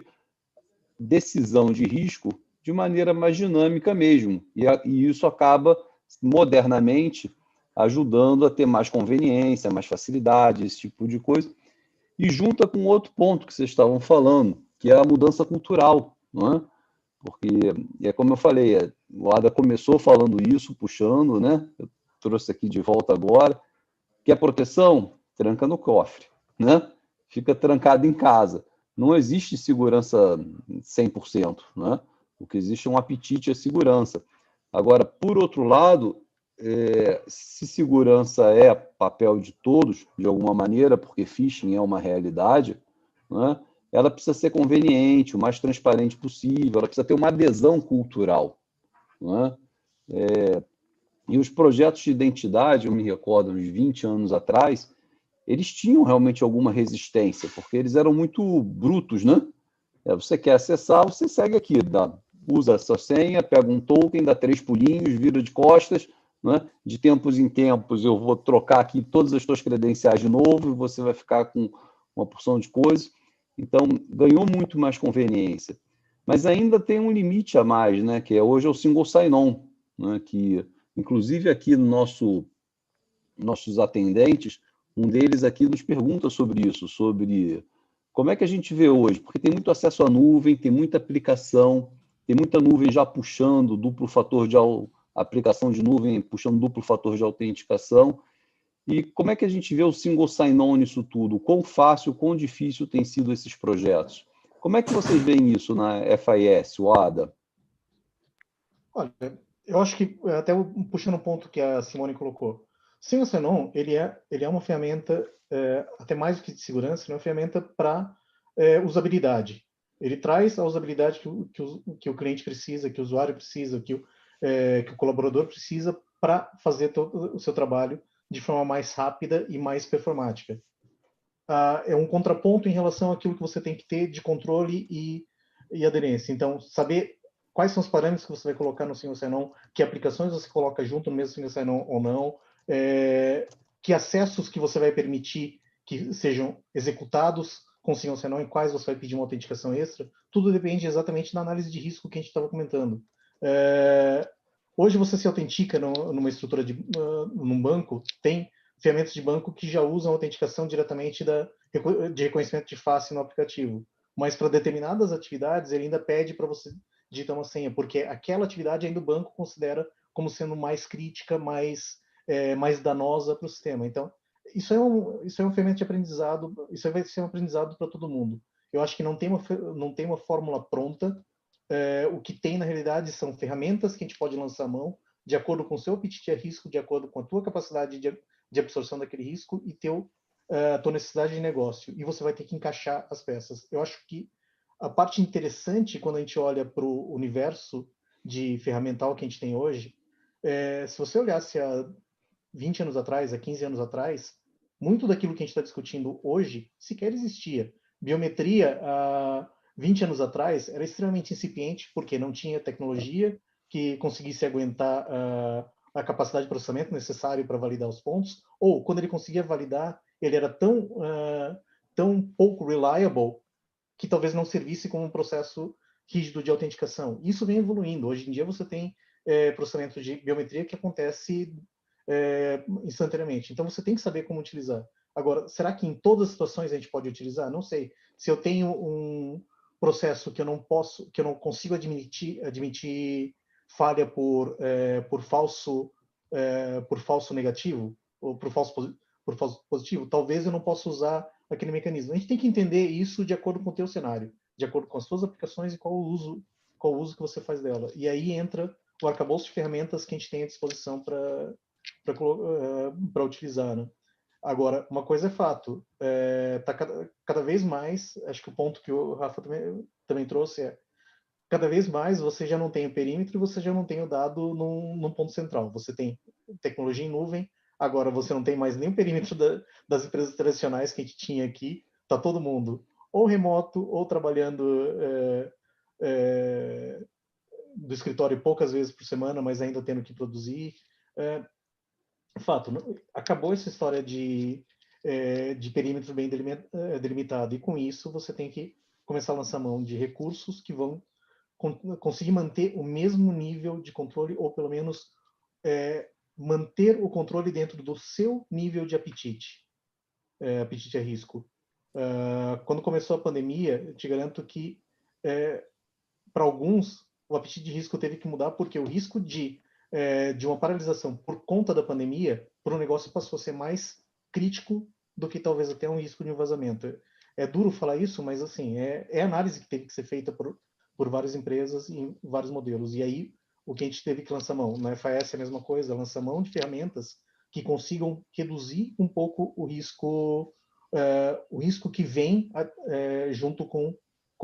A: decisão de risco de maneira mais dinâmica mesmo. E isso acaba, modernamente, ajudando a ter mais conveniência, mais facilidade, esse tipo de coisa. E junta com outro ponto que vocês estavam falando, que é a mudança cultural, não é? Porque, como eu falei, o Ada começou falando isso, puxando, né? Eu trouxe aqui de volta agora, que a proteção tranca no cofre, né? Fica trancado em casa. Não existe segurança 100%, né? O que existe é um apetite à segurança. Agora, por outro lado, se segurança é papel de todos, de alguma maneira, porque phishing é uma realidade, né? Ela precisa ser conveniente, o mais transparente possível, ela precisa ter uma adesão cultural, né? E os projetos de identidade, eu me recordo, uns 20 anos atrás, eles tinham realmente alguma resistência, porque eles eram muito brutos, né? Você quer acessar, você segue aqui, usa essa senha, pega um token, dá 3 pulinhos, vira de costas, né? De tempos em tempos eu vou trocar aqui todas as suas credenciais de novo e você vai ficar com uma porção de coisas. Então, ganhou muito mais conveniência. Mas ainda tem um limite a mais, né? Que hoje é o single sign-on, né? Que, inclusive, aqui no nossos atendentes, um deles aqui nos pergunta sobre isso, sobre como é que a gente vê hoje, porque tem muito acesso à nuvem, tem muita aplicação, tem muita nuvem já puxando duplo fator de aplicação de nuvem, puxando duplo fator de autenticação. E como é que a gente vê o single sign-on nisso tudo? Quão fácil, quão difícil tem sido esses projetos? Como é que vocês veem isso na FIS, o ADA?
B: Olha, eu acho que, até puxando um ponto que a Simone colocou, Single Sign-On, ele é uma ferramenta, até mais do que de segurança, ele é uma ferramenta para usabilidade. Ele traz a usabilidade que o cliente precisa, que o usuário precisa, que o colaborador precisa para fazer todo o seu trabalho de forma mais rápida e mais performática. É um contraponto em relação àquilo que você tem que ter de controle e aderência. Então, saber quais são os parâmetros que você vai colocar no single sign-on, que aplicações você coloca junto no mesmo single sign-on ou não, que acessos que você vai permitir que sejam executados com single sign-on e quais você vai pedir uma autenticação extra, tudo depende exatamente da análise de risco que a gente estava comentando. Hoje você se autentica numa estrutura num banco, tem ferramentas de banco que já usam autenticação diretamente de reconhecimento de face no aplicativo. Mas para determinadas atividades, ele ainda pede para você digitar uma senha, porque aquela atividade ainda o banco considera como sendo mais crítica, mais danosa para o sistema. Então, isso é uma ferramenta de aprendizado, isso vai ser um aprendizado para todo mundo. Eu acho que não tem uma fórmula pronta. O que tem, na realidade, são ferramentas que a gente pode lançar a mão de acordo com o seu apetite a risco, de acordo com a tua capacidade de absorção daquele risco e a tua necessidade de negócio. E você vai ter que encaixar as peças. Eu acho que a parte interessante, quando a gente olha para o universo de ferramental que a gente tem hoje, se você olhasse há 20 anos atrás, há 15 anos atrás, muito daquilo que a gente está discutindo hoje sequer existia. Biometria, há 20 anos atrás, era extremamente incipiente, porque não tinha tecnologia que conseguisse aguentar a capacidade de processamento necessário para validar os pontos, ou quando ele conseguia validar, ele era tão pouco reliable que talvez não servisse como um processo rígido de autenticação. Isso vem evoluindo. Hoje em dia você tem processamento de biometria que acontece instantaneamente. Então você tem que saber como utilizar. Agora, será que em todas as situações a gente pode utilizar? Não sei. Se eu tenho processo que eu não consigo admitir falha por falso negativo ou por falso positivo, talvez eu não possa usar aquele mecanismo. A gente tem que entender isso de acordo com o teu cenário, de acordo com as suas aplicações e qual o uso que você faz dela. E aí entra o arcabouço de ferramentas que a gente tem à disposição para utilizar, né? Agora, uma coisa é fato, tá cada vez mais, acho que o ponto que o Rafa também trouxe é, cada vez mais você já não tem o perímetro e você já não tem o dado num ponto central. Você tem tecnologia em nuvem, agora você não tem mais nem o perímetro das empresas tradicionais que a gente tinha aqui, está todo mundo ou remoto ou trabalhando do escritório poucas vezes por semana, mas ainda tendo que produzir. Fato, acabou essa história de perímetro bem delimitado, e com isso você tem que começar a lançar mão de recursos que vão conseguir manter o mesmo nível de controle, ou pelo menos manter o controle dentro do seu nível de apetite a risco. Quando começou a pandemia, eu te garanto que para alguns o apetite de risco teve que mudar, porque o risco de uma paralisação por conta da pandemia, para o negócio passou a ser mais crítico do que talvez até um risco de um vazamento. É duro falar isso, mas assim, é análise que teve que ser feita por várias empresas e vários modelos. E aí, o que a gente teve que lançar mão? Na FAS é a mesma coisa, lançar mão de ferramentas que consigam reduzir um pouco o risco que vem junto com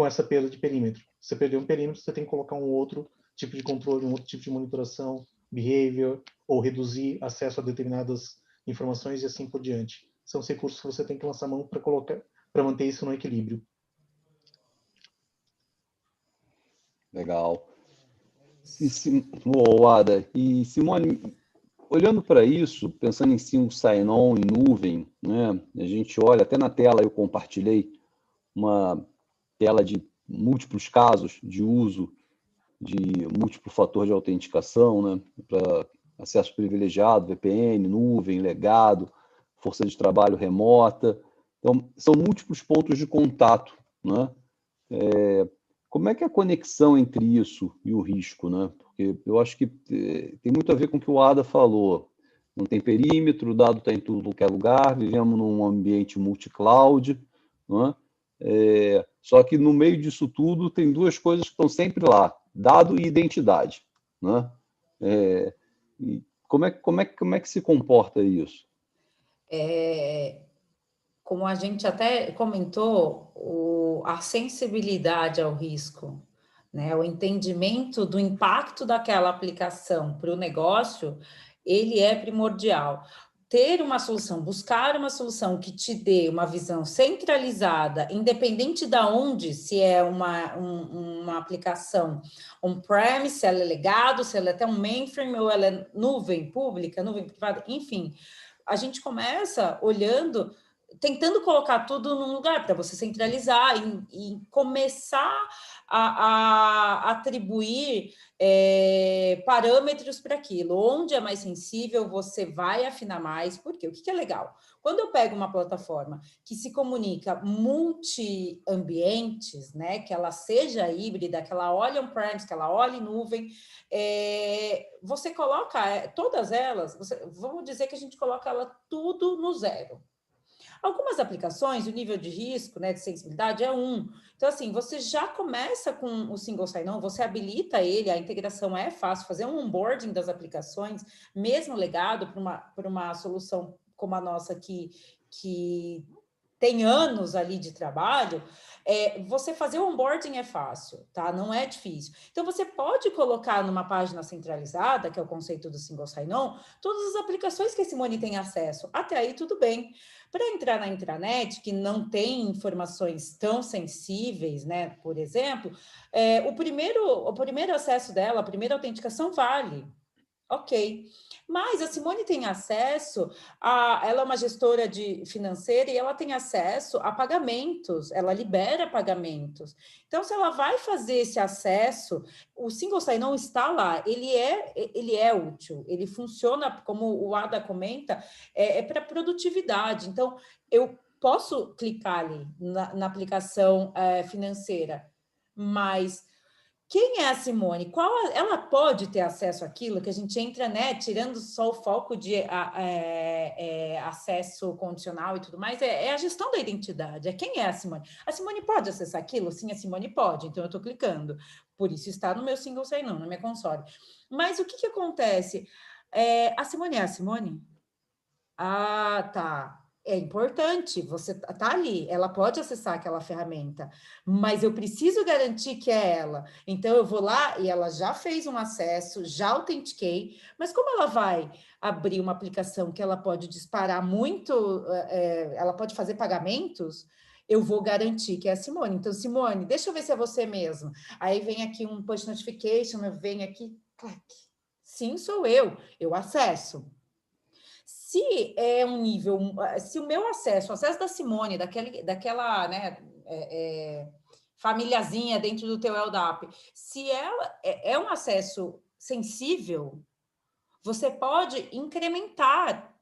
B: essa perda de perímetro. Se você perder um perímetro, você tem que colocar um outro tipo de controle, um outro tipo de monitoração, behavior, ou reduzir acesso a determinadas informações e assim por diante. São os recursos que você tem que lançar mão para manter isso no equilíbrio.
A: Legal. Ada, e Simone, olhando para isso, pensando em sim, um sign-on em nuvem, né? A gente olha, até na tela eu compartilhei uma tela de múltiplos casos de uso de múltiplo fator de autenticação, né? Para acesso privilegiado, VPN, nuvem, legado, força de trabalho remota. Então, são múltiplos pontos de contato, né? Como é que é a conexão entre isso e o risco, né? Porque eu acho que tem muito a ver com o que o Ada falou. Não tem perímetro, o dado está em tudo que é lugar, vivemos num ambiente multi-cloud, né? Só que no meio disso tudo tem duas coisas que estão sempre lá, dado e identidade, né? E como é que se comporta isso?
C: Como a gente até comentou, a sensibilidade ao risco, né? O entendimento do impacto daquela aplicação para o negócio, ele é primordial. Ter uma solução, buscar uma solução que te dê uma visão centralizada, independente de onde, se é uma aplicação on-premise, se ela é legado, se ela é até um mainframe, ou ela é nuvem pública, nuvem privada, enfim. A gente começa olhando, tentando colocar tudo num lugar para você centralizar e começar a atribuir parâmetros para aquilo. Onde é mais sensível, você vai afinar mais. Por quê? O que é legal? Quando eu pego uma plataforma que se comunica multi-ambientes, né, que ela seja híbrida, que ela olhe on-premise, que ela olhe nuvem, você coloca todas elas, vamos dizer que a gente coloca ela tudo no zero. Algumas aplicações, o nível de risco, né, de sensibilidade é 1. Então, assim, você já começa com o single sign-on, você habilita ele, a integração é fácil, fazer um onboarding das aplicações, mesmo legado para uma solução como a nossa que tem anos ali de trabalho, você fazer o onboarding é fácil, tá? Não é difícil. Então, você pode colocar numa página centralizada, que é o conceito do single sign-on, todas as aplicações que a Simone tem acesso. Até aí, tudo bem. Para entrar na intranet, que não tem informações tão sensíveis, né? Por exemplo, o primeiro acesso dela, a primeira autenticação vale. Ok, mas a Simone tem acesso ela é uma gestora financeira e ela tem acesso a pagamentos, ela libera pagamentos. Então, se ela vai fazer esse acesso, o single sign-on está lá, ele é útil, ele funciona, como o Ada comenta, para produtividade. Então, eu posso clicar ali na aplicação financeira. Mas quem é a Simone? Ela pode ter acesso àquilo que a gente entra, né? Tirando só o foco de acesso condicional e tudo mais, é a gestão da identidade. É quem é a Simone? A Simone pode acessar aquilo? Sim, a Simone pode. Então, eu estou clicando. Por isso está no meu single sign-on, na minha console. Mas o que acontece? A Simone é a Simone? Ah, tá. É importante, você tá ali, ela pode acessar aquela ferramenta, mas eu preciso garantir que é ela. Então eu vou lá e ela já fez um acesso, já autentiquei, mas como ela vai abrir uma aplicação que ela pode disparar muito, ela pode fazer pagamentos, eu vou garantir que é a Simone. Então, Simone, deixa eu ver se é você mesmo. Aí vem aqui um push notification, vem aqui, clac. Sim, sou eu acesso. Se é um nível, se o meu acesso, o acesso da Simone, daquela né, famíliazinha dentro do teu LDAP, se ela é um acesso sensível, você pode incrementar.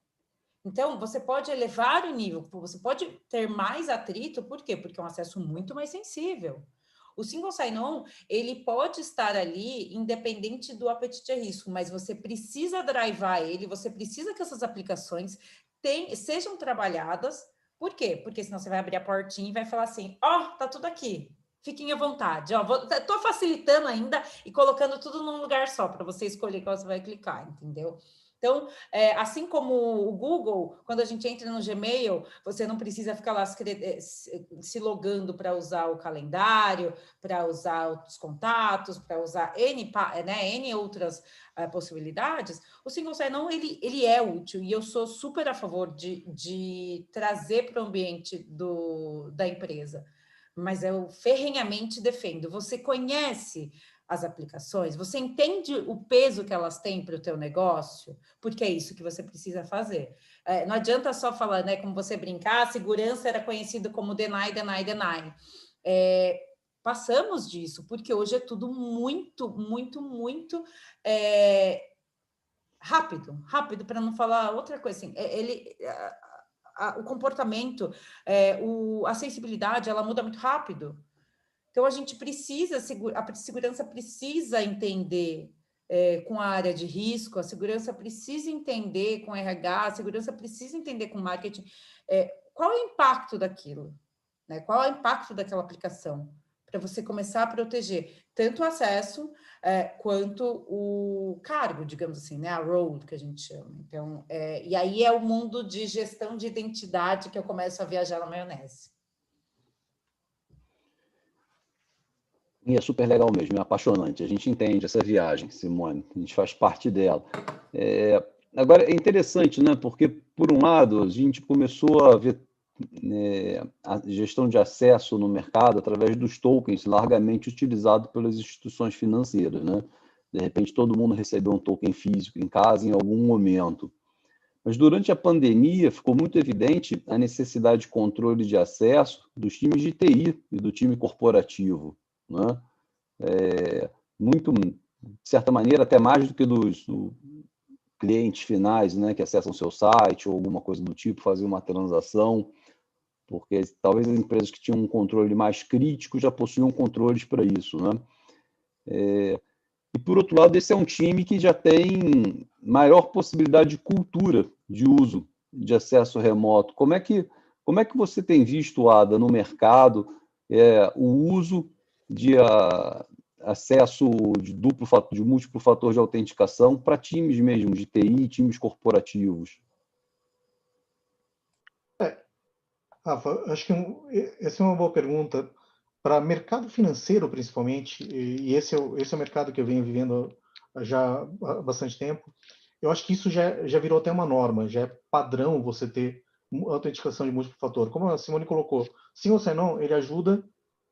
C: Então, você pode elevar o nível, você pode ter mais atrito, por quê? Porque é um acesso muito mais sensível. O single sign-on, ele pode estar ali independente do apetite a risco, mas você precisa drivar ele, você precisa que essas aplicações sejam trabalhadas. Por quê? Porque senão você vai abrir a portinha e vai falar assim, tá tudo aqui, fiquem à vontade. Estou facilitando ainda e colocando tudo num lugar só, para você escolher qual você vai clicar, entendeu? Então, assim como o Google, quando a gente entra no Gmail, você não precisa ficar lá se logando para usar o calendário, para usar os contatos, para usar N outras possibilidades. O single sign-on, ele é útil, e eu sou super a favor de trazer para o ambiente da empresa. Mas eu ferrenhamente defendo. Você conhece as aplicações, você entende o peso que elas têm para o teu negócio, porque é isso que você precisa fazer. Não adianta só falar, né, como você brincar, a segurança era conhecido como deny, deny, deny. Passamos disso, porque hoje é tudo muito, muito, muito rápido, para não falar outra coisa assim. O comportamento, a sensibilidade, ela muda muito rápido. Então, a gente precisa, a segurança precisa entender com a área de risco, a segurança precisa entender com RH, a segurança precisa entender com marketing qual é o impacto daquilo, né? Qual é o impacto daquela aplicação, para você começar a proteger tanto o acesso quanto o cargo, digamos assim, né? A role, que a gente chama. Então, e aí é o mundo de gestão de identidade que eu começo a viajar na maionese.
A: E é super legal mesmo, é apaixonante. A gente entende essa viagem, Simone, a gente faz parte dela. Agora, é interessante, né? Porque, por um lado, a gente começou a ver a gestão de acesso no mercado através dos tokens largamente utilizados pelas instituições financeiras, né? De repente, todo mundo recebeu um token físico em casa em algum momento. Mas durante a pandemia ficou muito evidente a necessidade de controle de acesso dos times de TI e do time corporativo, né? Muito, de certa maneira, até mais do que dos clientes finais, né, que acessam seu site ou alguma coisa do tipo, fazer uma transação, porque talvez as empresas que tinham um controle mais crítico já possuíam controles para isso, né? E, por outro lado, esse é um time que já tem maior possibilidade de cultura de uso de acesso remoto. Como é que você tem visto, Ada, no mercado, o uso de acesso de múltiplo fator de autenticação para times mesmo de TI, times corporativos?
B: Rafa, acho que essa é uma boa pergunta. Para mercado financeiro, principalmente, e esse é o mercado que eu venho vivendo já há bastante tempo, eu acho que isso já virou até uma norma, já é padrão você ter autenticação de múltiplo fator. Como a Simone colocou, single sign-on, ele ajuda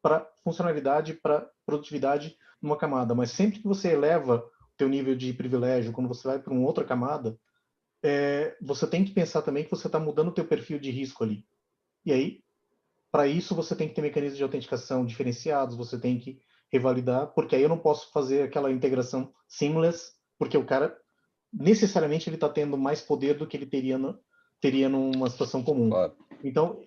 B: para funcionalidade, para produtividade numa camada, mas sempre que você eleva o teu nível de privilégio, quando você vai para uma outra camada, você tem que pensar também que você está mudando o teu perfil de risco ali. E aí, para isso, você tem que ter mecanismos de autenticação diferenciados, você tem que revalidar, porque aí eu não posso fazer aquela integração seamless, porque o cara, necessariamente, ele está tendo mais poder do que ele teria numa situação comum.
A: Claro.
B: Então,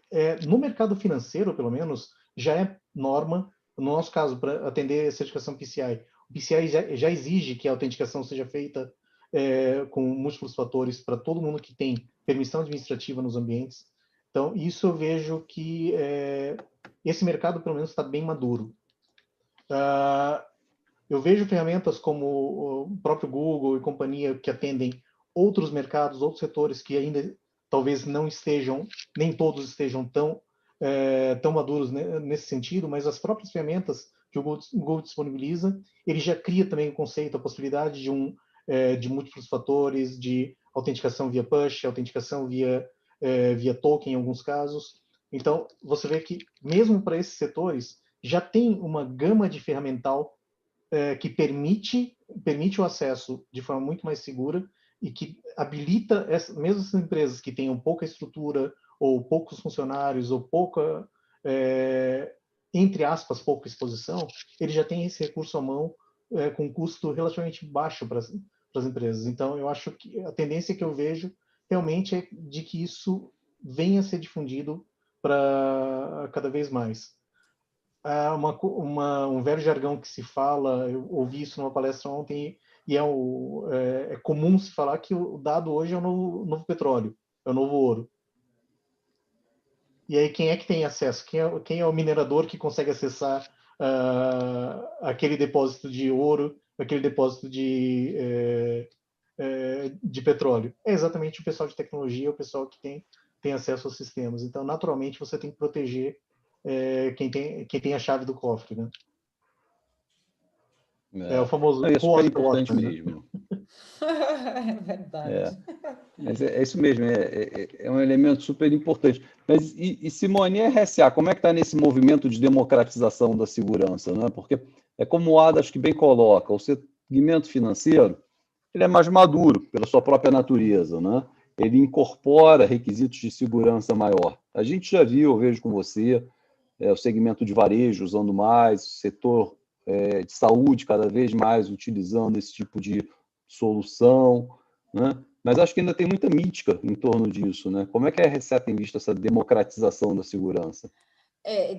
B: no mercado financeiro, pelo menos, já é norma no nosso caso, para atender a certificação PCI, o PCI já exige que a autenticação seja feita com múltiplos fatores para todo mundo que tem permissão administrativa nos ambientes. Então, isso eu vejo que esse mercado, pelo menos, está bem maduro. Eu vejo ferramentas como o próprio Google e companhia que atendem outros mercados, outros setores que ainda talvez não estejam, nem todos estejam tão maduros nesse sentido, mas as próprias ferramentas que o Google disponibiliza, ele já cria também o conceito, a possibilidade de múltiplos fatores, de autenticação via push, autenticação via token em alguns casos. Então, você vê que, mesmo para esses setores, já tem uma gama de ferramental que permite o acesso de forma muito mais segura e que habilita, mesmo essas empresas que tenham pouca estrutura, ou poucos funcionários, ou pouca, entre aspas, pouca exposição, ele já tem esse recurso à mão com um custo relativamente baixo para as empresas. Então, eu acho que a tendência que eu vejo realmente é de que isso venha a ser difundido para cada vez mais. Um velho jargão que se fala, eu ouvi isso numa palestra ontem, e é comum se falar que o dado hoje é o novo petróleo, é o novo ouro. E aí, quem é que tem acesso? Quem é o minerador que consegue acessar aquele depósito de ouro, aquele depósito de petróleo? É exatamente o pessoal de tecnologia, o pessoal que tem acesso aos sistemas. Então, naturalmente, você tem que proteger quem tem a chave do cofre, né? É o famoso
A: isso é importante mesmo.
C: É verdade.
A: Mas é isso mesmo, é um elemento super importante. Mas, e Simone, e RSA, como é que está nesse movimento de democratização da segurança? Né? Porque é como o Ada, acho que bem coloca, o segmento financeiro ele é mais maduro pela sua própria natureza, né? Ele incorpora requisitos de segurança maior. A gente já viu, eu vejo com você, o segmento de varejo usando mais, o setor de saúde cada vez mais utilizando esse tipo de solução, né? Mas acho que ainda tem muita mística em torno disso, né? Como é que a RSA tem visto essa democratização da segurança?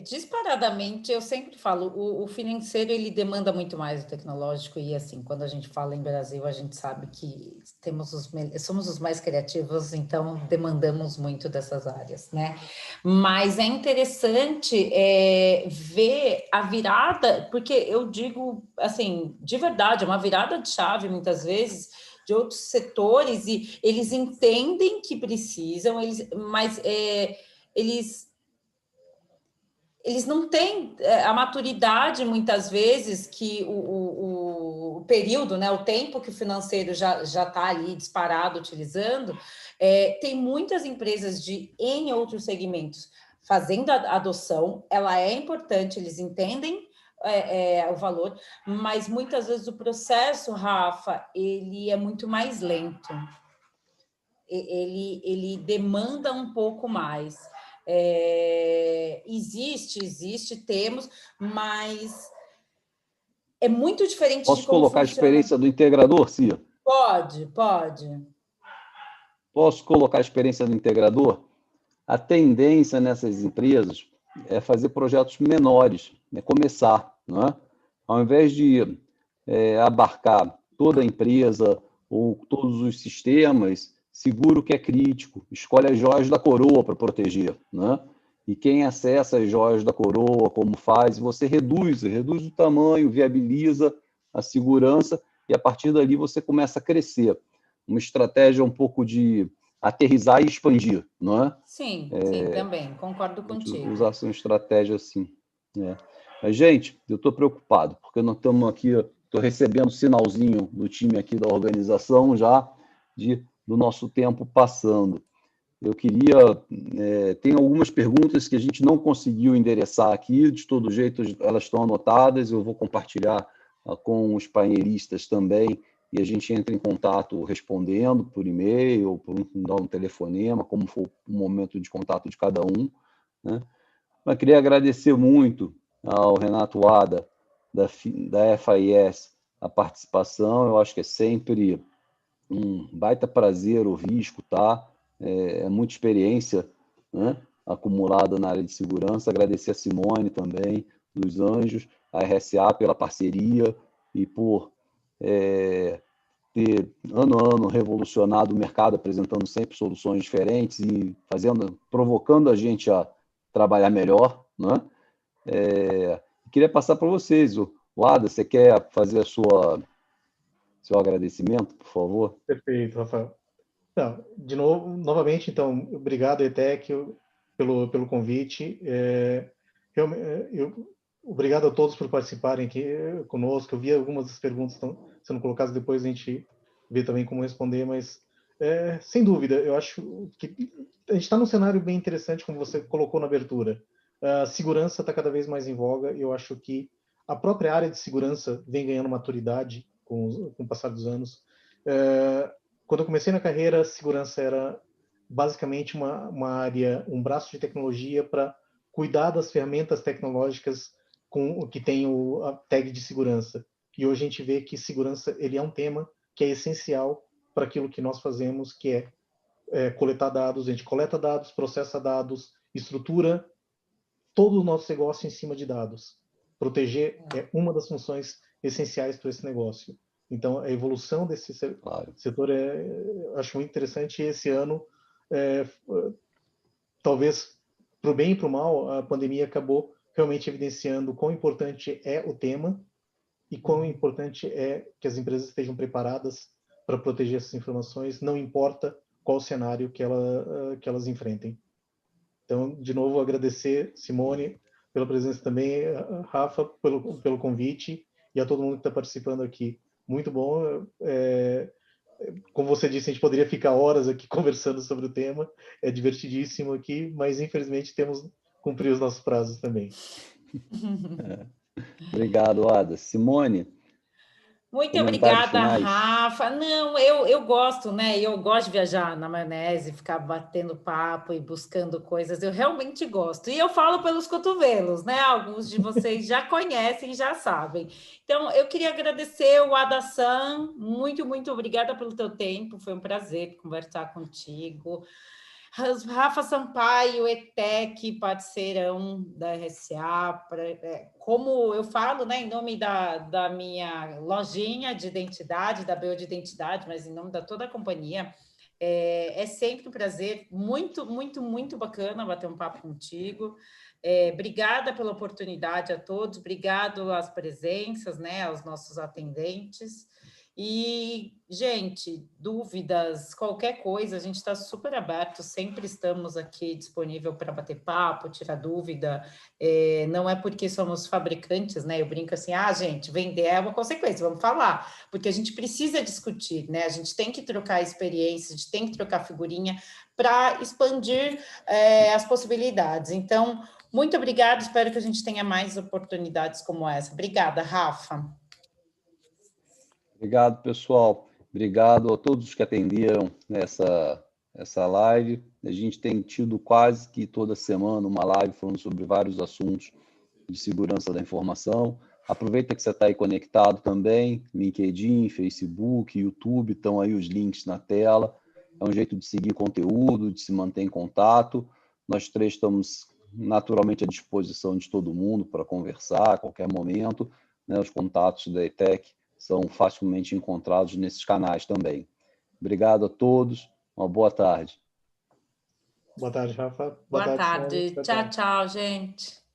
C: Disparadamente, eu sempre falo, o financeiro ele demanda muito mais do tecnológico e assim, quando a gente fala em Brasil, a gente sabe que somos os mais criativos, então demandamos muito dessas áreas, né? Mas é interessante ver a virada, porque eu digo assim, de verdade, é uma virada de chave muitas vezes de outros setores e eles entendem que precisam, mas eles não têm a maturidade, muitas vezes, que o período, né, o tempo que o financeiro já está ali disparado utilizando. Tem muitas empresas em outros segmentos fazendo a adoção, ela é importante, eles entendem o valor, mas muitas vezes o processo, Rafa, ele é muito mais lento. Ele demanda um pouco mais. Existe, temos, mas é muito diferente de
A: Posso
C: como
A: colocar a
C: funciona.
A: experiência do integrador, Cia?
C: Pode.
A: Posso colocar a experiência do integrador? A tendência nessas empresas é fazer projetos menores, começar, não é? Ao invés de abarcar toda a empresa ou todos os sistemas, segura o que é crítico, escolhe as joias da coroa para proteger, né? E quem acessa as joias da coroa, como faz, você reduz o tamanho, viabiliza a segurança e a partir dali você começa a crescer. Uma estratégia um pouco de aterrissar e expandir, não é?
C: Sim, também, concordo contigo.
A: Usar essa estratégia assim. Mas, gente, eu estou preocupado, porque nós estamos aqui, estou recebendo sinalzinho do time aqui da organização já do nosso tempo passando. Eu queria... tem algumas perguntas que a gente não conseguiu endereçar aqui, de todo jeito elas estão anotadas, eu vou compartilhar com os painelistas também, e a gente entra em contato respondendo por e-mail, ou por um telefonema, como for o momento de contato de cada um, né? Mas queria agradecer muito ao Renato Ada, da FIS, a participação. Eu acho que é sempre um baita prazer ouvir, escutar, muita experiência, né, acumulada na área de segurança. Agradecer a Simone também, dos anjos, a RSA pela parceria e por ter, ano a ano, revolucionado o mercado, apresentando sempre soluções diferentes e provocando a gente a trabalhar melhor, né? Queria passar para vocês. O Ada, você quer fazer seu agradecimento, por favor?
B: Perfeito, Rafael. Não, novamente, então, obrigado, ETEC, pelo convite. Obrigado a todos por participarem aqui conosco. Eu vi algumas das perguntas estão sendo colocadas, depois a gente vê também como responder, mas, sem dúvida, eu acho que a gente está num cenário bem interessante, como você colocou na abertura. A segurança está cada vez mais em voga, e eu acho que a própria área de segurança vem ganhando maturidade com o passar dos anos. Quando eu comecei na carreira, a segurança era basicamente uma área, um braço de tecnologia para cuidar das ferramentas tecnológicas que tem a tag de segurança. E hoje a gente vê que segurança ele é um tema que é essencial para aquilo que nós fazemos, que é coletar dados. A gente coleta dados, processa dados, estrutura todo o nosso negócio em cima de dados. Proteger é uma das funções essenciais para esse negócio. Então, a evolução desse setor acho muito interessante. E esse ano, talvez para o bem e para o mal, a pandemia acabou realmente evidenciando quão importante é o tema e quão importante é que as empresas estejam preparadas para proteger essas informações, não importa qual cenário que elas enfrentem. Então, de novo, agradecer, Simone, pela presença também, Rafa, pelo convite, e a todo mundo que está participando aqui. Muito bom. Como você disse, a gente poderia ficar horas aqui conversando sobre o tema. É divertidíssimo aqui, mas infelizmente temos que cumprir os nossos prazos também.
A: Obrigado, Ada. Simone,
C: muito
A: comentários
C: obrigada,
A: finais?
C: Rafa. Não, eu gosto, né? Eu gosto de viajar na maionese, ficar batendo papo e buscando coisas. Eu realmente gosto. E eu falo pelos cotovelos, né? Alguns de vocês já conhecem, já sabem. Então, eu queria agradecer o Ada-san. Muito, muito obrigada pelo teu tempo. Foi um prazer conversar contigo. Rafa Sampaio, ETEC, parceirão da RSA, como eu falo, né, em nome da minha lojinha de identidade, da BO de Identidade, mas em nome da toda a companhia, é sempre um prazer, muito, muito, muito bacana bater um papo contigo. Obrigada pela oportunidade a todos, obrigado às presenças, né, aos nossos atendentes. E, gente, dúvidas, qualquer coisa, a gente está super aberto, sempre estamos aqui disponível para bater papo, tirar dúvida. Não é porque somos fabricantes, né? Eu brinco assim, gente, vender é uma consequência, vamos falar, porque a gente precisa discutir, né? A gente tem que trocar experiência, a gente tem que trocar figurinha para expandir as possibilidades. Então, muito obrigada, espero que a gente tenha mais oportunidades como essa. Obrigada, Rafa.
A: Obrigado, pessoal. Obrigado a todos que atenderam essa live. A gente tem tido quase que toda semana uma live falando sobre vários assuntos de segurança da informação. Aproveita que você está aí conectado também, LinkedIn, Facebook, YouTube, estão aí os links na tela. É um jeito de seguir conteúdo, de se manter em contato. Nós três estamos naturalmente à disposição de todo mundo para conversar a qualquer momento, né? Os contatos da ETEC são facilmente encontrados nesses canais também. Obrigado a todos, uma boa tarde.
B: Boa tarde, Rafa.
C: Boa tarde. Tchau, tchau, gente.